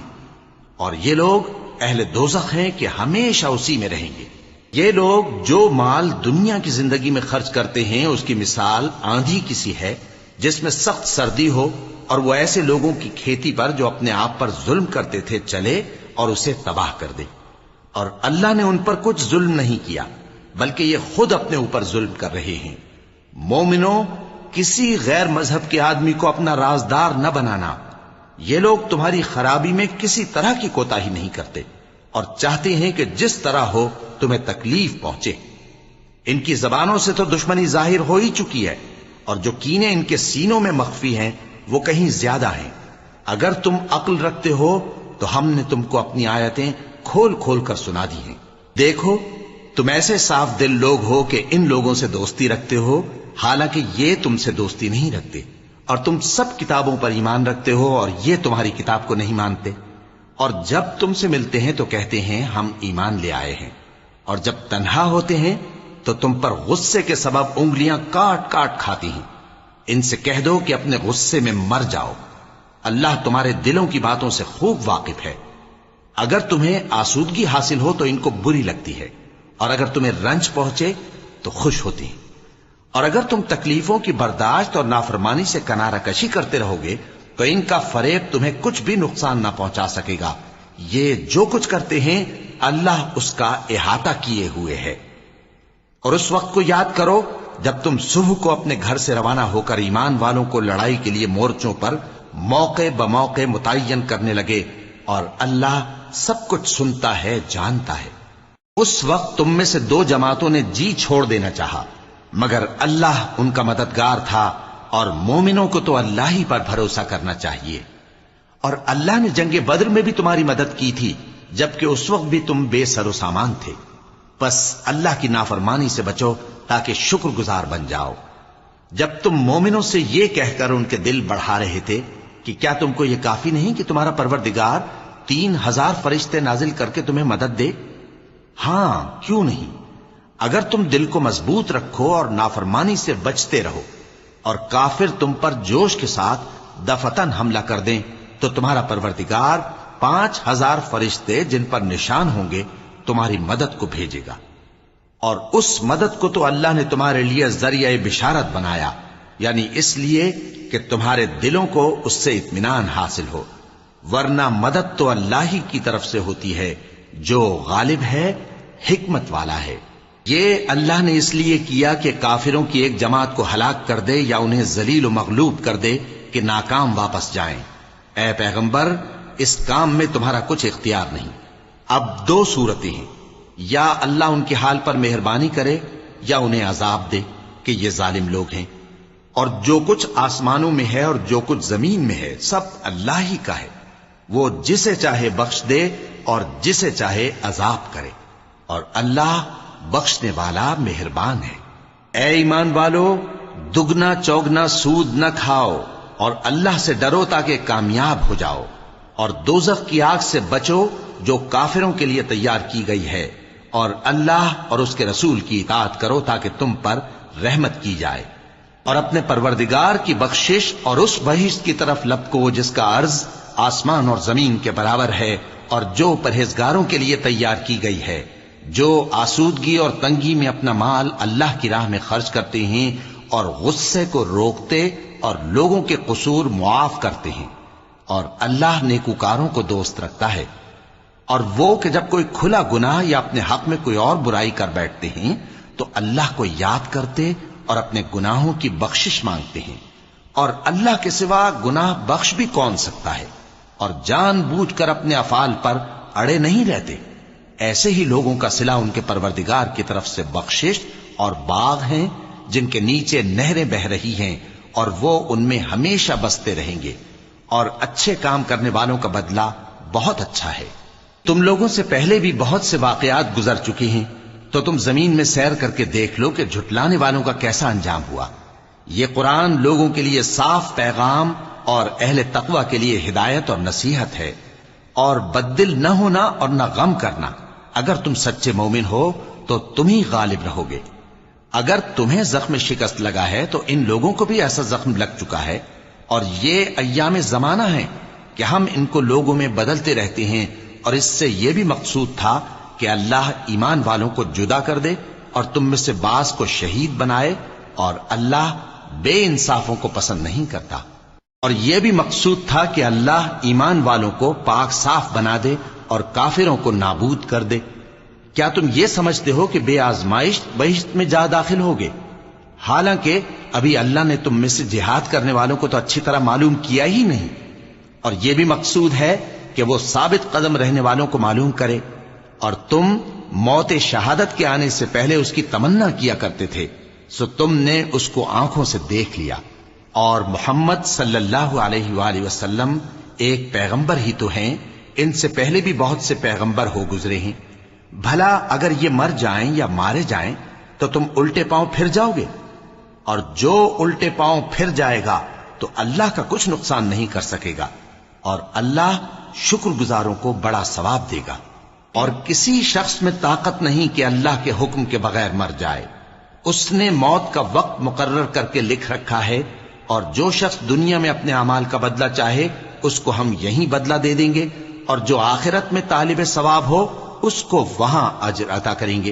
اور یہ لوگ اہل دوزخ ہیں کہ ہمیشہ اسی میں رہیں گے۔ یہ لوگ جو مال دنیا کی زندگی میں خرچ کرتے ہیں اس کی مثال آندھی کسی ہے جس میں سخت سردی ہو، اور وہ ایسے لوگوں کی کھیتی پر جو اپنے آپ پر ظلم کرتے تھے چلے اور اسے تباہ کر دے۔ اور اللہ نے ان پر کچھ ظلم نہیں کیا بلکہ یہ خود اپنے اوپر ظلم کر رہے ہیں۔ مومنوں، کسی غیر مذہب کے آدمی کو اپنا رازدار نہ بنانا۔ یہ لوگ تمہاری خرابی میں کسی طرح کی کوتاہی نہیں کرتے اور چاہتے ہیں کہ جس طرح ہو تمہیں تکلیف پہنچے۔ ان کی زبانوں سے تو دشمنی ظاہر ہو ہی چکی ہے، اور جو کینے ان کے سینوں میں مخفی ہیں وہ کہیں زیادہ ہیں۔ اگر تم عقل رکھتے ہو تو ہم نے تم کو اپنی آیتیں کھول کھول کر سنا دی ہیں۔ دیکھو، تم ایسے صاف دل لوگ ہو کہ ان لوگوں سے دوستی رکھتے ہو، حالانکہ یہ تم سے دوستی نہیں رکھتے، اور تم سب کتابوں پر ایمان رکھتے ہو اور یہ تمہاری کتاب کو نہیں مانتے۔ اور جب تم سے ملتے ہیں تو کہتے ہیں ہم ایمان لے آئے ہیں، اور جب تنہا ہوتے ہیں تو تم پر غصے کے سبب انگلیاں کاٹ کاٹ کھاتی ہیں۔ ان سے کہہ دو کہ اپنے غصے میں مر جاؤ، اللہ تمہارے دلوں کی باتوں سے خوب واقف ہے۔ اگر تمہیں آسودگی حاصل ہو تو ان کو بری لگتی ہے، اور اگر تمہیں رنج پہنچے تو خوش ہوتی ہیں۔ اور اگر تم تکلیفوں کی برداشت اور نافرمانی سے کنارہ کشی کرتے رہو گے تو ان کا فریب تمہیں کچھ بھی نقصان نہ پہنچا سکے گا۔ یہ جو کچھ کرتے ہیں اللہ اس کا احاطہ کیے ہوئے ہے۔ اور اس وقت کو یاد کرو جب تم صبح کو اپنے گھر سے روانہ ہو کر ایمان والوں کو لڑائی کے لیے مورچوں پر موقع بموقع متعین کرنے لگے، اور اللہ سب کچھ سنتا ہے، جانتا ہے۔ اس وقت تم میں سے دو جماعتوں نے جی چھوڑ دینا چاہا، مگر اللہ ان کا مددگار تھا، اور مومنوں کو تو اللہ ہی پر بھروسہ کرنا چاہیے۔ اور اللہ نے جنگ بدر میں بھی تمہاری مدد کی تھی جبکہ اس وقت بھی تم بے سر و سامان تھے۔ بس اللہ کی نافرمانی سے بچو تاکہ شکر گزار بن جاؤ۔ جب تم مومنوں سے یہ کہہ کر ان کے دل بڑھا رہے تھے کہ کیا تم کو یہ کافی نہیں کہ تمہارا پروردگار 3000 فرشتے نازل کر کے تمہیں مدد دے؟ ہاں، کیوں نہیں؟ اگر تم دل کو مضبوط رکھو اور نافرمانی سے بچتے رہو، اور کافر تم پر جوش کے ساتھ دفتن حملہ کر دیں تو تمہارا پروردگار 5000 فرشتے جن پر نشان ہوں گے تمہاری مدد کو بھیجے گا۔ اور اس مدد کو تو اللہ نے تمہارے لیے ذریعہ بشارت بنایا، یعنی اس لیے کہ تمہارے دلوں کو اس سے اطمینان حاصل ہو، ورنہ مدد تو اللہ ہی کی طرف سے ہوتی ہے جو غالب ہے، حکمت والا ہے۔ یہ اللہ نے اس لیے کیا کہ کافروں کی ایک جماعت کو ہلاک کر دے یا انہیں ذلیل و مغلوب کر دے کہ ناکام واپس جائیں۔ اے پیغمبر، اس کام میں تمہارا کچھ اختیار نہیں۔ اب دو صورتیں ہیں، یا اللہ ان کے حال پر مہربانی کرے یا انہیں عذاب دے کہ یہ ظالم لوگ ہیں۔ اور جو کچھ آسمانوں میں ہے اور جو کچھ زمین میں ہے سب اللہ ہی کا ہے، وہ جسے چاہے بخش دے اور جسے چاہے عذاب کرے، اور اللہ بخشنے والا مہربان ہے۔ اے ایمان والو، دگنا چوگنا سود نہ کھاؤ اور اللہ سے ڈرو تاکہ کامیاب ہو جاؤ، اور دوزخ کی آگ سے بچو جو کافروں کے لیے تیار کی گئی ہے، اور اللہ اور اس کے رسول کی اطاعت کرو تاکہ تم پر رحمت کی جائے، اور اپنے پروردگار کی بخشش اور اس بہشت کی طرف لپکو جس کا عرض آسمان اور زمین کے برابر ہے، اور جو پرہیزگاروں کے لیے تیار کی گئی ہے، جو آسودگی اور تنگی میں اپنا مال اللہ کی راہ میں خرچ کرتے ہیں اور غصے کو روکتے اور لوگوں کے قصور معاف کرتے ہیں، اور اللہ نیکوکاروں کو دوست رکھتا ہے۔ اور وہ کہ جب کوئی کھلا گناہ یا اپنے حق میں کوئی اور برائی کر بیٹھتے ہیں تو اللہ کو یاد کرتے اور اپنے گناہوں کی بخشش مانگتے ہیں، اور اللہ کے سوا گناہ بخش بھی کون سکتا ہے، اور جان بوجھ کر اپنے افعال پر اڑے نہیں رہتے۔ ایسے ہی لوگوں کا صلہ ان کے پروردگار کی طرف سے بخشش اور باغ ہیں جن کے نیچے نہریں بہ رہی ہیں، اور وہ ان میں ہمیشہ بستے رہیں گے، اور اچھے کام کرنے والوں کا بدلہ بہت اچھا ہے۔ تم لوگوں سے پہلے بھی بہت سے واقعات گزر چکے ہیں، تو تم زمین میں سیر کر کے دیکھ لو کہ جھٹلانے والوں کا کیسا انجام ہوا۔ یہ قرآن لوگوں کے لیے صاف پیغام اور اہل تقوی کے لیے ہدایت اور نصیحت ہے، اور بددل نہ ہونا اور نہ غم کرنا۔ اگر تم سچے مومن ہو تو تم ہی غالب رہو گے۔ اگر تمہیں زخم شکست لگا ہے تو ان لوگوں کو بھی ایسا زخم لگ چکا ہے، اور یہ ایام زمانہ ہیں کہ ہم ان کو لوگوں میں بدلتے رہتے ہیں، اور اس سے یہ بھی مقصود تھا کہ اللہ ایمان والوں کو جدا کر دے اور تم میں سے بعض کو شہید بنائے، اور اللہ بے انصافوں کو پسند نہیں کرتا۔ اور یہ بھی مقصود تھا کہ اللہ ایمان والوں کو پاک صاف بنا دے اور کافروں کو نابود کر دے۔ کیا تم یہ سمجھتے ہو کہ بے آزمائش بہشت میں جا داخل ہوگے؟ حالانکہ ابھی اللہ نے تم میں سے جہاد کرنے والوں کو تو اچھی طرح معلوم کیا ہی نہیں، اور یہ بھی مقصود ہے کہ وہ ثابت قدم رہنے والوں کو معلوم کرے۔ اور تم موت شہادت کے آنے سے پہلے اس کی تمنا کیا کرتے تھے، سو تم نے اس کو آنکھوں سے دیکھ لیا۔ اور محمد صلی اللہ علیہ وآلہ وسلم ایک پیغمبر ہی تو ہیں، ان سے پہلے بھی بہت سے پیغمبر ہو گزرے ہیں۔ بھلا اگر یہ مر جائیں یا مارے جائیں تو تم الٹے پاؤں پھر جاؤ گے؟ اور جو الٹے پاؤں پھر جائے گا تو اللہ کا کچھ نقصان نہیں کر سکے گا، اور اللہ شکر گزاروں کو بڑا ثواب دے گا۔ اور کسی شخص میں طاقت نہیں کہ اللہ کے حکم کے بغیر مر جائے، اس نے موت کا وقت مقرر کر کے لکھ رکھا ہے، اور جو شخص دنیا میں اپنے اعمال کا بدلہ چاہے اس کو ہم یہیں بدلہ دے دیں گے، اور جو آخرت میں طالب ثواب ہو اس کو وہاں اجر عطا کریں گے،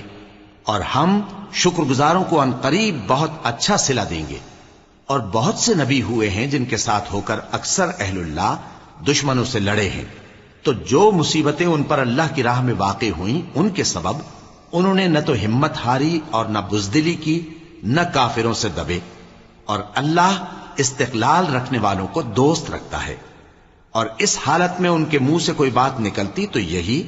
اور ہم شکر گزاروں کو عنقریب بہت اچھا صلہ دیں گے۔ اور بہت سے نبی ہوئے ہیں جن کے ساتھ ہو کر اکثر اہل اللہ دشمنوں سے لڑے ہیں، تو جو مصیبتیں ان پر اللہ کی راہ میں واقع ہوئیں ان کے سبب انہوں نے نہ تو ہمت ہاری اور نہ بزدلی کی، نہ کافروں سے دبے، اور اللہ استقلال رکھنے والوں کو دوست رکھتا ہے۔ اور اس حالت میں ان کے منہ سے کوئی بات نکلتی تو یہی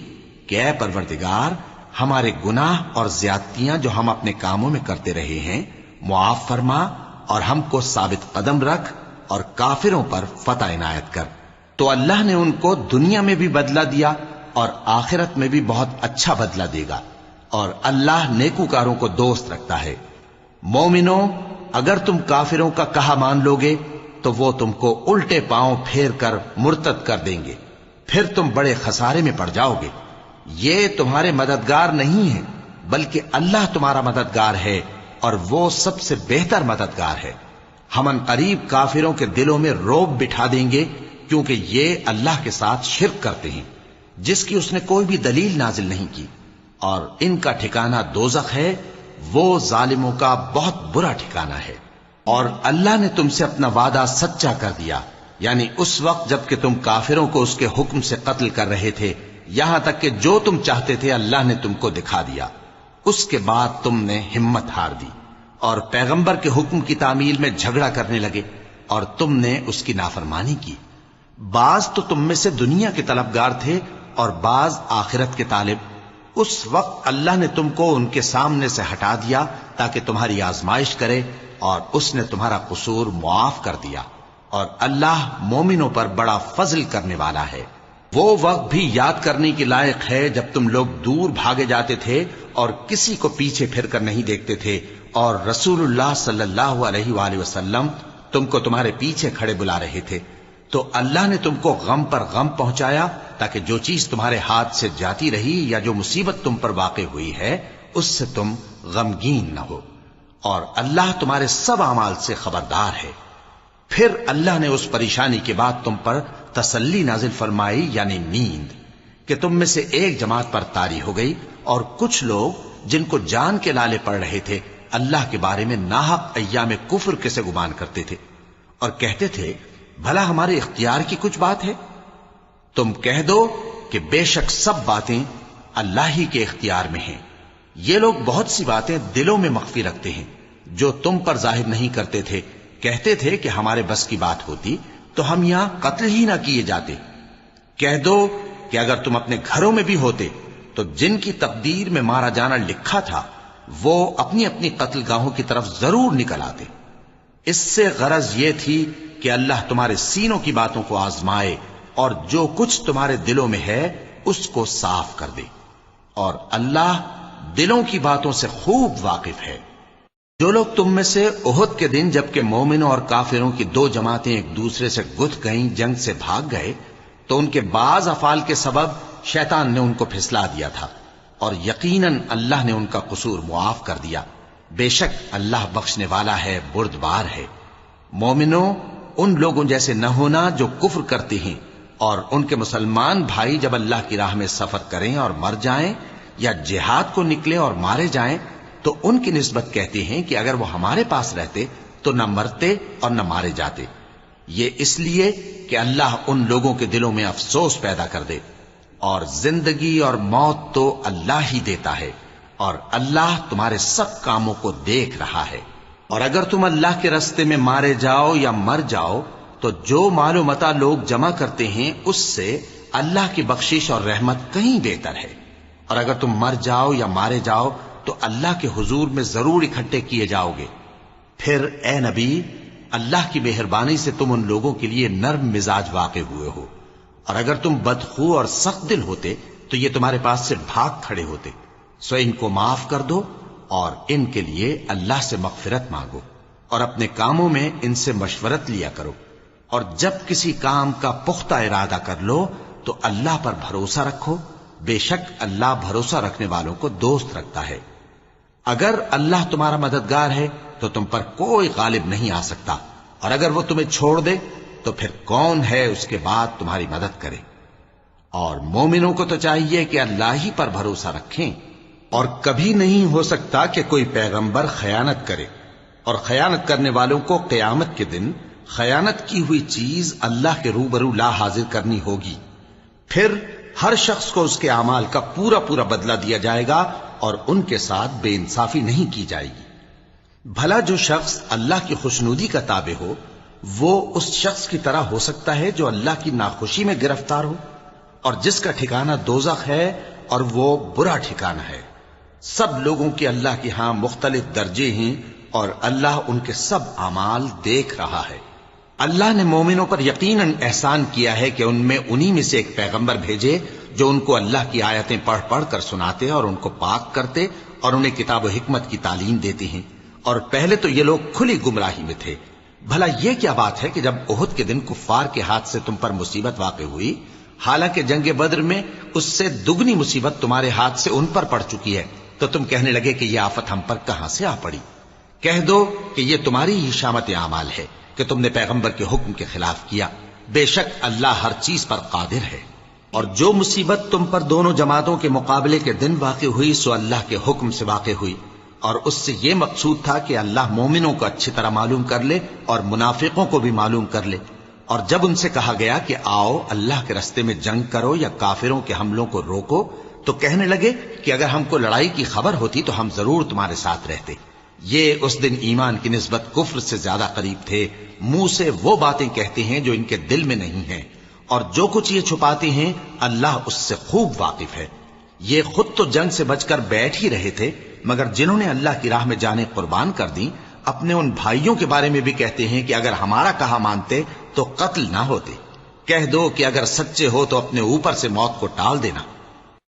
کہ اے پروردگار، ہمارے گناہ اور زیادتیاں جو ہم اپنے کاموں میں کرتے رہے ہیں معاف فرما، اور ہم کو ثابت قدم رکھ، اور کافروں پر فتح عنایت کر۔ تو اللہ نے ان کو دنیا میں بھی بدلہ دیا اور آخرت میں بھی بہت اچھا بدلہ دے گا، اور اللہ نیکوکاروں کو دوست رکھتا ہے۔ مومنوں، اگر تم کافروں کا کہا مان لوگے تو وہ تم کو الٹے پاؤں پھیر کر مرتد کر دیں گے، پھر تم بڑے خسارے میں پڑ جاؤ گے۔ یہ تمہارے مددگار نہیں ہیں بلکہ اللہ تمہارا مددگار ہے، اور وہ سب سے بہتر مددگار ہے۔ ہم عنقریب کافروں کے دلوں میں رعب بٹھا دیں گے، کیونکہ یہ اللہ کے ساتھ شرک کرتے ہیں جس کی اس نے کوئی بھی دلیل نازل نہیں کی، اور ان کا ٹھکانہ دوزخ ہے، وہ ظالموں کا بہت برا ٹھکانہ ہے۔ اور اللہ نے تم سے اپنا وعدہ سچا کر دیا، یعنی اس وقت جب کہ تم کافروں کو اس کے حکم سے قتل کر رہے تھے، یہاں تک کہ جو تم چاہتے تھے اللہ نے تم کو دکھا دیا۔ اس کے بعد تم نے ہمت ہار دی اور پیغمبر کے حکم کی تعمیل میں جھگڑا کرنے لگے، اور تم نے اس کی نافرمانی کی۔ بعض تو تم میں سے دنیا کے طلبگار تھے اور بعض آخرت کے طالب۔ اس وقت اللہ نے تم کو ان کے سامنے سے ہٹا دیا تاکہ تمہاری آزمائش کرے، اور اس نے تمہارا قصور معاف کر دیا، اور اللہ مومنوں پر بڑا فضل کرنے والا ہے۔ وہ وقت بھی یاد کرنے کے لائق ہے جب تم لوگ دور بھاگے جاتے تھے اور کسی کو پیچھے پھر کر نہیں دیکھتے تھے، اور رسول اللہ صلی اللہ علیہ وآلہ وسلم تم کو تمہارے پیچھے کھڑے بلا رہے تھے، تو اللہ نے تم کو غم پر غم پہنچایا تاکہ جو چیز تمہارے ہاتھ سے جاتی رہی یا جو مصیبت تم پر واقع ہوئی ہے اس سے تم غمگین نہ ہو، اور اللہ تمہارے سب اعمال سے خبردار ہے۔ پھر اللہ نے اس پریشانی کے بعد تم پر تسلی نازل فرمائی، یعنی نیند، کہ تم میں سے ایک جماعت پر طاری ہو گئی، اور کچھ لوگ جن کو جان کے لالے پڑ رہے تھے اللہ کے بارے میں ناحق ایام کفر کے سے گمان کرتے تھے، اور کہتے تھے بھلا ہمارے اختیار کی کچھ بات ہے؟ تم کہہ دو کہ بے شک سب باتیں اللہ ہی کے اختیار میں ہیں۔ یہ لوگ بہت سی باتیں دلوں میں مخفی رکھتے ہیں جو تم پر ظاہر نہیں کرتے تھے، کہتے تھے کہ ہمارے بس کی بات ہوتی تو ہم یہاں قتل ہی نہ کیے جاتے۔ کہہ دو کہ اگر تم اپنے گھروں میں بھی ہوتے تو جن کی تقدیر میں مارا جانا لکھا تھا وہ اپنی اپنی قتل گاہوں کی طرف ضرور نکل آتے۔ اس سے غرض یہ تھی کہ اللہ تمہارے سینوں کی باتوں کو آزمائے اور جو کچھ تمہارے دلوں میں ہے اس کو صاف کر دے، اور اللہ دلوں کی باتوں سے خوب واقف ہے۔ جو لوگ تم میں سے احد کے دن جبکہ مومنوں اور کافروں کی دو جماعتیں ایک دوسرے سے گتھ گئیں جنگ سے بھاگ گئے تو ان کے بعض افعال کے سبب شیطان نے ان کو پھسلا دیا تھا، اور یقیناً اللہ نے ان کا قصور معاف کر دیا۔ بے شک اللہ بخشنے والا ہے، بردبار ہے۔ مومنوں، ان لوگوں جیسے نہ ہونا جو کفر کرتے ہیں، اور ان کے مسلمان بھائی جب اللہ کی راہ میں سفر کریں اور مر جائیں یا جہاد کو نکلے اور مارے جائیں تو ان کی نسبت کہتے ہیں کہ اگر وہ ہمارے پاس رہتے تو نہ مرتے اور نہ مارے جاتے، یہ اس لیے کہ اللہ ان لوگوں کے دلوں میں افسوس پیدا کر دے، اور زندگی اور موت تو اللہ ہی دیتا ہے، اور اللہ تمہارے سب کاموں کو دیکھ رہا ہے۔ اور اگر تم اللہ کے راستے میں مارے جاؤ یا مر جاؤ تو جو مال و متاع لوگ جمع کرتے ہیں اس سے اللہ کی بخشش اور رحمت کہیں بہتر ہے، اور اگر تم مر جاؤ یا مارے جاؤ تو اللہ کے حضور میں ضرور اکٹھے کیے جاؤ گے۔ پھر اے نبی، اللہ کی مہربانی سے تم ان لوگوں کے لیے نرم مزاج واقع ہوئے ہو، اور اگر تم بدخو اور سخت دل ہوتے تو یہ تمہارے پاس سے بھاگ کھڑے ہوتے، سو ان کو معاف کر دو اور ان کے لیے اللہ سے مغفرت مانگو، اور اپنے کاموں میں ان سے مشورت لیا کرو، اور جب کسی کام کا پختہ ارادہ کر لو تو اللہ پر بھروسہ رکھو، بے شک اللہ بھروسہ رکھنے والوں کو دوست رکھتا ہے۔ اگر اللہ تمہارا مددگار ہے تو تم پر کوئی غالب نہیں آ سکتا، اور اگر وہ تمہیں چھوڑ دے تو پھر کون ہے اس کے بعد تمہاری مدد کرے؟ اور مومنوں کو تو چاہیے کہ اللہ ہی پر بھروسہ رکھیں، اور کبھی نہیں ہو سکتا کہ کوئی پیغمبر خیانت کرے، اور خیانت کرنے والوں کو قیامت کے دن خیانت کی ہوئی چیز اللہ کے روبرو لا حاضر کرنی ہوگی، پھر ہر شخص کو اس کے اعمال کا پورا پورا بدلہ دیا جائے گا، اور ان کے ساتھ بے انصافی نہیں کی جائے گی۔ بھلا جو شخص اللہ کی خوشنودی کا تابع ہو وہ اس شخص کی طرح ہو سکتا ہے جو اللہ کی ناخوشی میں گرفتار ہو، اور جس کا ٹھکانہ دوزخ ہے اور وہ برا ٹھکانہ ہے۔ سب لوگوں کے اللہ کے ہاں مختلف درجے ہیں، اور اللہ ان کے سب اعمال دیکھ رہا ہے۔ اللہ نے مومنوں پر یقیناً احسان کیا ہے کہ ان میں انہی میں سے ایک پیغمبر بھیجے جو ان کو اللہ کی آیتیں پڑھ پڑھ کر سناتے اور ان کو پاک کرتے اور انہیں کتاب و حکمت کی تعلیم دیتے ہیں، اور پہلے تو یہ لوگ کھلی گمراہی میں تھے۔ بھلا یہ کیا بات ہے کہ جب احد کے دن کفار کے ہاتھ سے تم پر مصیبت واقع ہوئی، حالانکہ جنگ بدر میں اس سے دگنی مصیبت تمہارے ہاتھ سے ان پر پڑ چکی ہے، تو تم کہنے لگے کہ یہ آفت ہم پر کہاں سے آ پڑی؟ کہہ دو کہ یہ تمہاری ہی شامت اعمال ہے کہ تم نے پیغمبر کے حکم کے خلاف کیا، بے شک اللہ ہر چیز پر قادر ہے۔ اور جو مصیبت تم پر دونوں جماعتوں کے مقابلے کے دن واقع ہوئی سو اللہ کے حکم سے واقع ہوئی، اور اس سے یہ مقصود تھا کہ اللہ مومنوں کو اچھی طرح معلوم کر لے اور منافقوں کو بھی معلوم کر لے۔ اور جب ان سے کہا گیا کہ آؤ اللہ کے راستے میں جنگ کرو یا کافروں کے حملوں کو روکو، تو کہنے لگے کہ اگر ہم کو لڑائی کی خبر ہوتی تو ہم ضرور تمہارے ساتھ رہتے۔ یہ اس دن ایمان کی نسبت کفر سے زیادہ قریب تھے، منہ سے وہ باتیں کہتے ہیں جو ان کے دل میں نہیں ہیں، اور جو کچھ یہ چھپاتے ہیں اللہ اس سے خوب واقف ہے۔ یہ خود تو جنگ سے بچ کر بیٹھ ہی رہے تھے، مگر جنہوں نے اللہ کی راہ میں جانیں قربان کر دیں اپنے ان بھائیوں کے بارے میں بھی کہتے ہیں کہ اگر ہمارا کہا مانتے تو قتل نہ ہوتے۔ کہہ دو کہ اگر سچے ہو تو اپنے اوپر سے موت کو ٹال دینا۔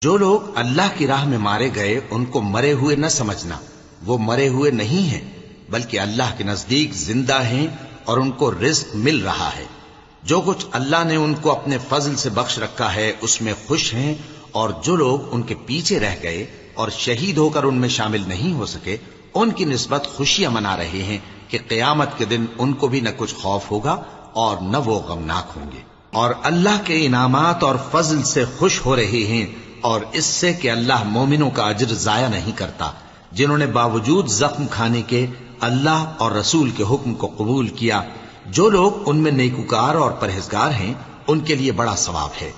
جو لوگ اللہ کی راہ میں مارے گئے ان کو مرے ہوئے نہ سمجھنا، وہ مرے ہوئے نہیں ہیں بلکہ اللہ کے نزدیک زندہ ہیں اور ان کو رزق مل رہا ہے۔ جو کچھ اللہ نے ان کو اپنے فضل سے بخش رکھا ہے اس میں خوش ہیں، اور جو لوگ ان کے پیچھے رہ گئے اور شہید ہو کر ان میں شامل نہیں ہو سکے، ان کی نسبت خوشیاں منا رہے ہیں کہ قیامت کے دن ان کو بھی نہ کچھ خوف ہوگا اور نہ وہ غمناک ہوں گے، اور اللہ کے انعامات اور فضل سے خوش ہو رہے ہیں، اور اس سے کہ اللہ مومنوں کا اجر ضائع نہیں کرتا، جنہوں نے باوجود زخم کھانے کے اللہ اور رسول کے حکم کو قبول کیا۔ جو لوگ ان میں نیکوکار اور پرہیزگار ہیں ان کے لیے بڑا ثواب ہے۔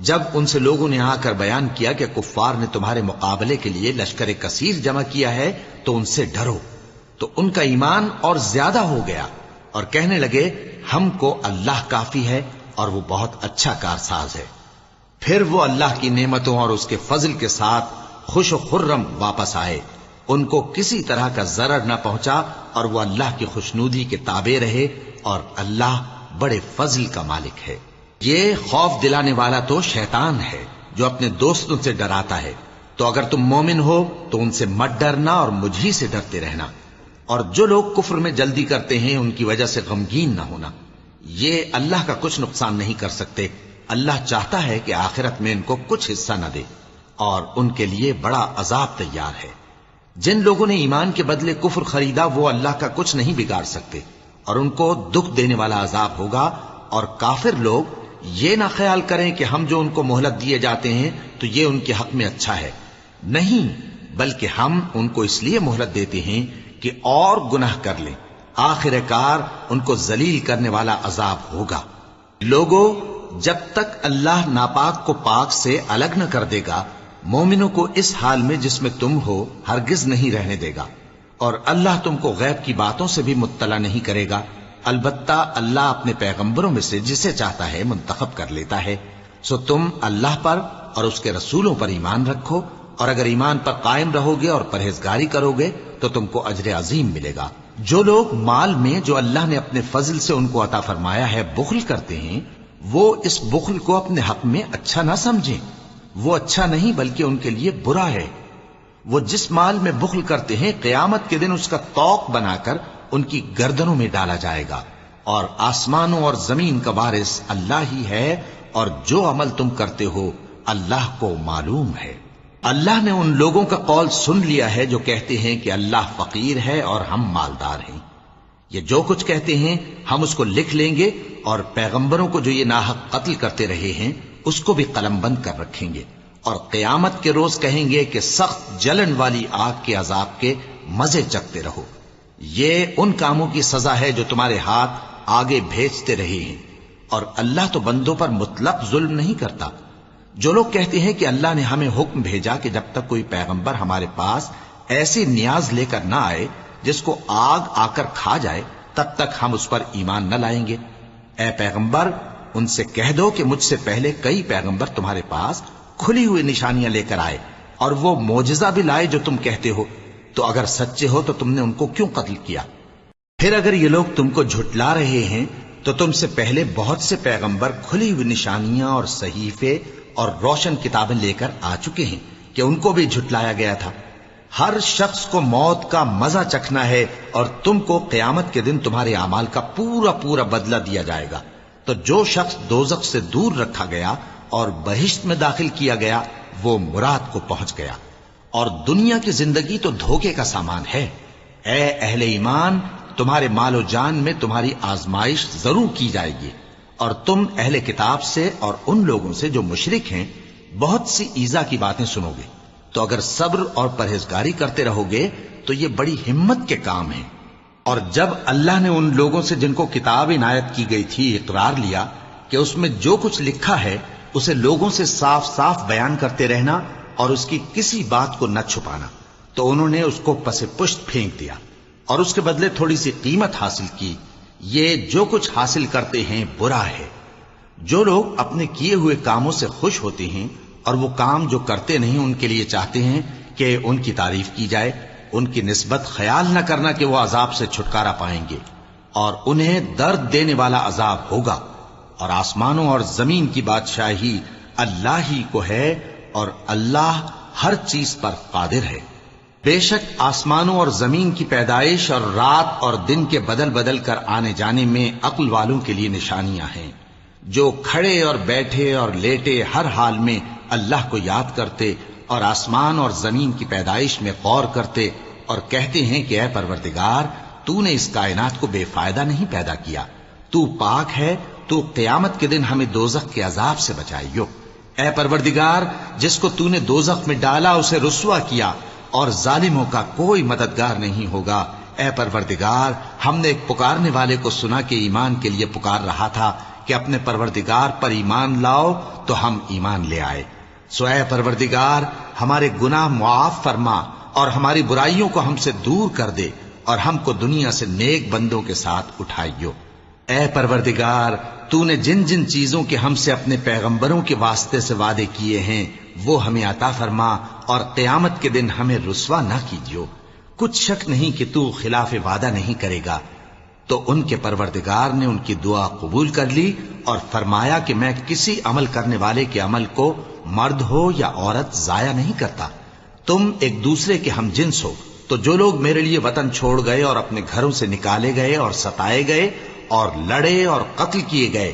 جب ان سے لوگوں نے آ کر بیان کیا کہ کفار نے تمہارے مقابلے کے لیے لشکر کثیر جمع کیا ہے تو ان سے ڈرو، تو ان کا ایمان اور زیادہ ہو گیا اور کہنے لگے ہم کو اللہ کافی ہے اور وہ بہت اچھا کارساز ہے۔ پھر وہ اللہ کی نعمتوں اور اس کے فضل کے ساتھ خوش و خرم واپس آئے، ان کو کسی طرح کا ضرر نہ پہنچا اور وہ اللہ کی خوشنودی کے تابع رہے، اور اللہ بڑے فضل کا مالک ہے۔ یہ خوف دلانے والا تو شیطان ہے جو اپنے دوستوں سے ڈراتا ہے، تو اگر تم مومن ہو تو ان سے مت ڈرنا اور مجھ ہی سے ڈرتے رہنا، اور جو لوگ کفر میں جلدی کرتے ہیں ان کی وجہ سے غمگین نہ ہونا، یہ اللہ کا کچھ نقصان نہیں کر سکتے۔ اللہ چاہتا ہے کہ آخرت میں ان کو کچھ حصہ نہ دے، اور ان کے لیے بڑا عذاب تیار ہے۔ جن لوگوں نے ایمان کے بدلے کفر خریدا وہ اللہ کا کچھ نہیں بگاڑ سکتے، اور ان کو دکھ دینے والا عذاب ہوگا۔ اور کافر لوگ یہ نہ خیال کریں کہ ہم جو ان کو مہلت دیے جاتے ہیں تو یہ ان کے حق میں اچھا ہے، نہیں، بلکہ ہم ان کو اس لیے مہلت دیتے ہیں کہ اور گناہ کر لیں، آخر کار ان کو ذلیل کرنے والا عذاب ہوگا۔ لوگوں، جب تک اللہ ناپاک کو پاک سے الگ نہ کر دے گا، مومنوں کو اس حال میں جس میں تم ہو ہرگز نہیں رہنے دے گا، اور اللہ تم کو غیب کی باتوں سے بھی مطلع نہیں کرے گا۔ البتہ اللہ اپنے پیغمبروں میں سے جسے چاہتا ہے منتخب کر لیتا ہے۔ سو تم اللہ پر اور اس کے رسولوں پر ایمان رکھو، اور اگر ایمان پر قائم رہو گے اور پرہیزگاری کرو گے تو تم کو اجر عظیم ملے گا۔ جو لوگ مال میں جو اللہ نے اپنے فضل سے ان کو عطا فرمایا ہے بخل کرتے ہیں، وہ اس بخل کو اپنے حق میں اچھا نہ سمجھیں، وہ اچھا نہیں بلکہ ان کے لیے برا ہے۔ وہ جس مال میں بخل کرتے ہیں قیامت کے دن اس کا طوق بنا کر ان کی گردنوں میں ڈالا جائے گا، اور آسمانوں اور زمین کا وارث اللہ ہی ہے، اور جو عمل تم کرتے ہو اللہ کو معلوم ہے۔ اللہ نے ان لوگوں کا قول سن لیا ہے جو کہتے ہیں کہ اللہ فقیر ہے اور ہم مالدار ہیں۔ یہ جو کچھ کہتے ہیں ہم اس کو لکھ لیں گے، اور پیغمبروں کو جو یہ ناحق قتل کرتے رہے ہیں اس کو بھی قلم بند کر رکھیں گے، اور قیامت کے روز کہیں گے کہ سخت جلن والی آگ کے عذاب کے مزے چکھتے رہو۔ یہ ان کاموں کی سزا ہے جو تمہارے ہاتھ آگے بھیجتے رہے ہیں، اور اللہ تو بندوں پر مطلق ظلم نہیں کرتا۔ جو لوگ کہتے ہیں کہ اللہ نے ہمیں حکم بھیجا کہ جب تک کوئی پیغمبر ہمارے پاس ایسی نیاز لے کر نہ آئے جس کو آگ آ کر کھا جائے تب تک ہم اس پر ایمان نہ لائیں گے، اے پیغمبر ان سے کہہ دو کہ مجھ سے پہلے کئی پیغمبر تمہارے پاس کھلی ہوئی نشانیاں لے کر آئے، اور وہ معجزہ بھی لائے جو تم کہتے ہو، تو اگر سچے ہو تو تم نے ان کو کیوں قتل کیا؟ پھر اگر یہ لوگ تم کو جھٹلا رہے ہیں تو تم سے پہلے بہت سے پیغمبر کھلی ہوئی نشانیاں اور صحیفے اور روشن کتابیں لے کر آ چکے ہیں کہ ان کو بھی جھٹلایا گیا تھا۔ ہر شخص کو موت کا مزہ چکھنا ہے، اور تم کو قیامت کے دن تمہارے اعمال کا پورا پورا بدلہ دیا جائے گا۔ تو جو شخص دوزخ سے دور رکھا گیا اور بہشت میں داخل کیا گیا وہ مراد کو پہنچ گیا، اور دنیا کی زندگی تو دھوکے کا سامان ہے۔ اے اہل ایمان، تمہارے مال و جان میں تمہاری آزمائش ضرور کی جائے گی، اور تم اہل کتاب سے اور ان لوگوں سے جو مشرک ہیں بہت سی ایذا کی باتیں سنو گے، تو اگر صبر اور پرہیزگاری کرتے رہو گے تو یہ بڑی ہمت کے کام ہیں۔ اور جب اللہ نے ان لوگوں سے جن کو کتاب عنایت کی گئی تھی اقرار لیا کہ اس میں جو کچھ لکھا ہے اسے لوگوں سے صاف صاف بیان کرتے رہنا اور اس کی کسی بات کو نہ چھپانا، تو انہوں نے اس کو پس پشت پھینک دیا اور اس کے بدلے تھوڑی سی قیمت حاصل کی۔ یہ جو کچھ حاصل کرتے ہیں برا ہے۔ جو لوگ اپنے کیے ہوئے کاموں سے خوش ہوتے ہیں اور وہ کام جو کرتے نہیں ان کے لیے چاہتے ہیں کہ ان کی تعریف کی جائے، ان کی نسبت خیال نہ کرنا کہ وہ عذاب سے چھٹکارا پائیں گے، اور انہیں درد دینے والا عذاب ہوگا۔ اور آسمانوں اور زمین کی بادشاہی اللہ ہی کو ہے، اور اللہ ہر چیز پر قادر ہے۔ بے شک آسمانوں اور زمین کی پیدائش اور رات اور دن کے بدل بدل کر آنے جانے میں عقل والوں کے لیے نشانیاں ہیں، جو کھڑے اور بیٹھے اور لیٹے ہر حال میں اللہ کو یاد کرتے اور آسمان اور زمین کی پیدائش میں غور کرتے اور کہتے ہیں کہ اے پروردگار، تو نے اس کائنات کو بے فائدہ نہیں پیدا کیا، تو پاک ہے، تو قیامت کے دن ہمیں دوزخ کے عذاب سے بچائیو۔ اے پروردگار، جس کو تو نے دوزخ میں ڈالا اسے رسوا کیا، اور ظالموں کا کوئی مددگار نہیں ہوگا۔ اے پروردگار، ہم نے ایک پکارنے والے کو سنا کہ ایمان کے لیے پکار رہا تھا کہ اپنے پروردگار پر ایمان لاؤ، تو ہم ایمان لے آئے۔ سو اے پروردگار، ہمارے گناہ معاف فرما اور ہماری برائیوں کو ہم سے دور کر دے، اور ہم کو دنیا سے نیک بندوں کے ساتھ اٹھائیو۔ اے پروردگار، تو نے جن جن چیزوں کے ہم سے اپنے پیغمبروں کے واسطے سے وعدے کیے ہیں وہ ہمیں عطا فرما، اور قیامت کے دن ہمیں رسوا نہ کیجیو۔ کچھ شک نہیں کہ تو خلاف وعدہ نہیں کرے گا۔ تو ان کے پروردگار نے ان کی دعا قبول کر لی اور فرمایا کہ میں کسی عمل کرنے والے کے عمل کو مرد ہو یا عورت ضائع نہیں کرتا۔ تم ایک دوسرے کے ہم جنس ہو، تو جو لوگ میرے لیے وطن چھوڑ گئے اور اپنے گھروں سے نکالے گئے اور ستائے گئے اور لڑے اور قتل کیے گئے،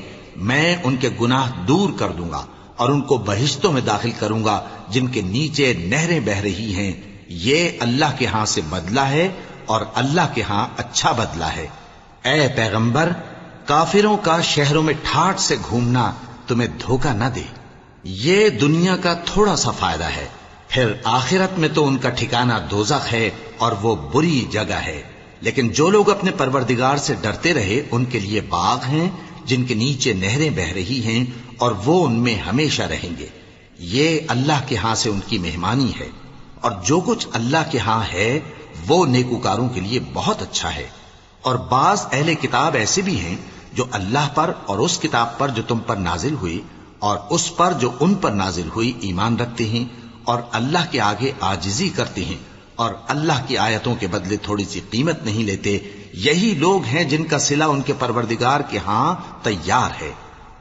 میں ان کے گناہ دور کر دوں گا اور ان کو بہشتوں میں داخل کروں گا جن کے نیچے نہریں بہ رہی ہیں۔ یہ اللہ کے ہاں سے بدلہ ہے اور اللہ کے ہاں اچھا بدلہ ہے۔ اے پیغمبر، کافروں کا شہروں میں ٹھاٹ سے گھومنا تمہیں دھوکہ نہ دے، یہ دنیا کا تھوڑا سا فائدہ ہے، پھر آخرت میں تو ان کا ٹھکانہ دوزخ ہے اور وہ بری جگہ ہے۔ لیکن جو لوگ اپنے پروردگار سے ڈرتے رہے ان کے لیے باغ ہیں جن کے نیچے نہریں بہ رہی ہیں، اور وہ ان میں ہمیشہ رہیں گے۔ یہ اللہ کے ہاں سے ان کی مہمانی ہے، اور جو کچھ اللہ کے ہاں ہے وہ نیکوکاروں کے لیے بہت اچھا ہے۔ اور بعض اہل کتاب ایسے بھی ہیں جو اللہ پر اور اس کتاب پر جو تم پر نازل ہوئی اور اس پر جو ان پر نازل ہوئی ایمان رکھتے ہیں، اور اللہ کے آگے عاجزی کرتے ہیں، اور اللہ کی آیتوں کے بدلے تھوڑی سی قیمت نہیں لیتے۔ یہی لوگ ہیں جن کا صلہ ان کے پروردگار کے ہاں تیار ہے،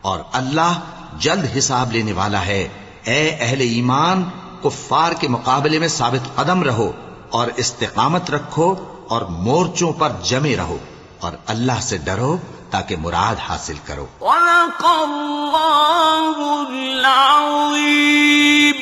اور اللہ جلد حساب لینے والا ہے۔ اے اہل ایمان، کفار کے مقابلے میں ثابت قدم رہو اور استقامت رکھو اور مورچوں پر جمے رہو، اور اللہ سے ڈرو تاکہ مراد حاصل کرو۔ صدق اللہ العظیم۔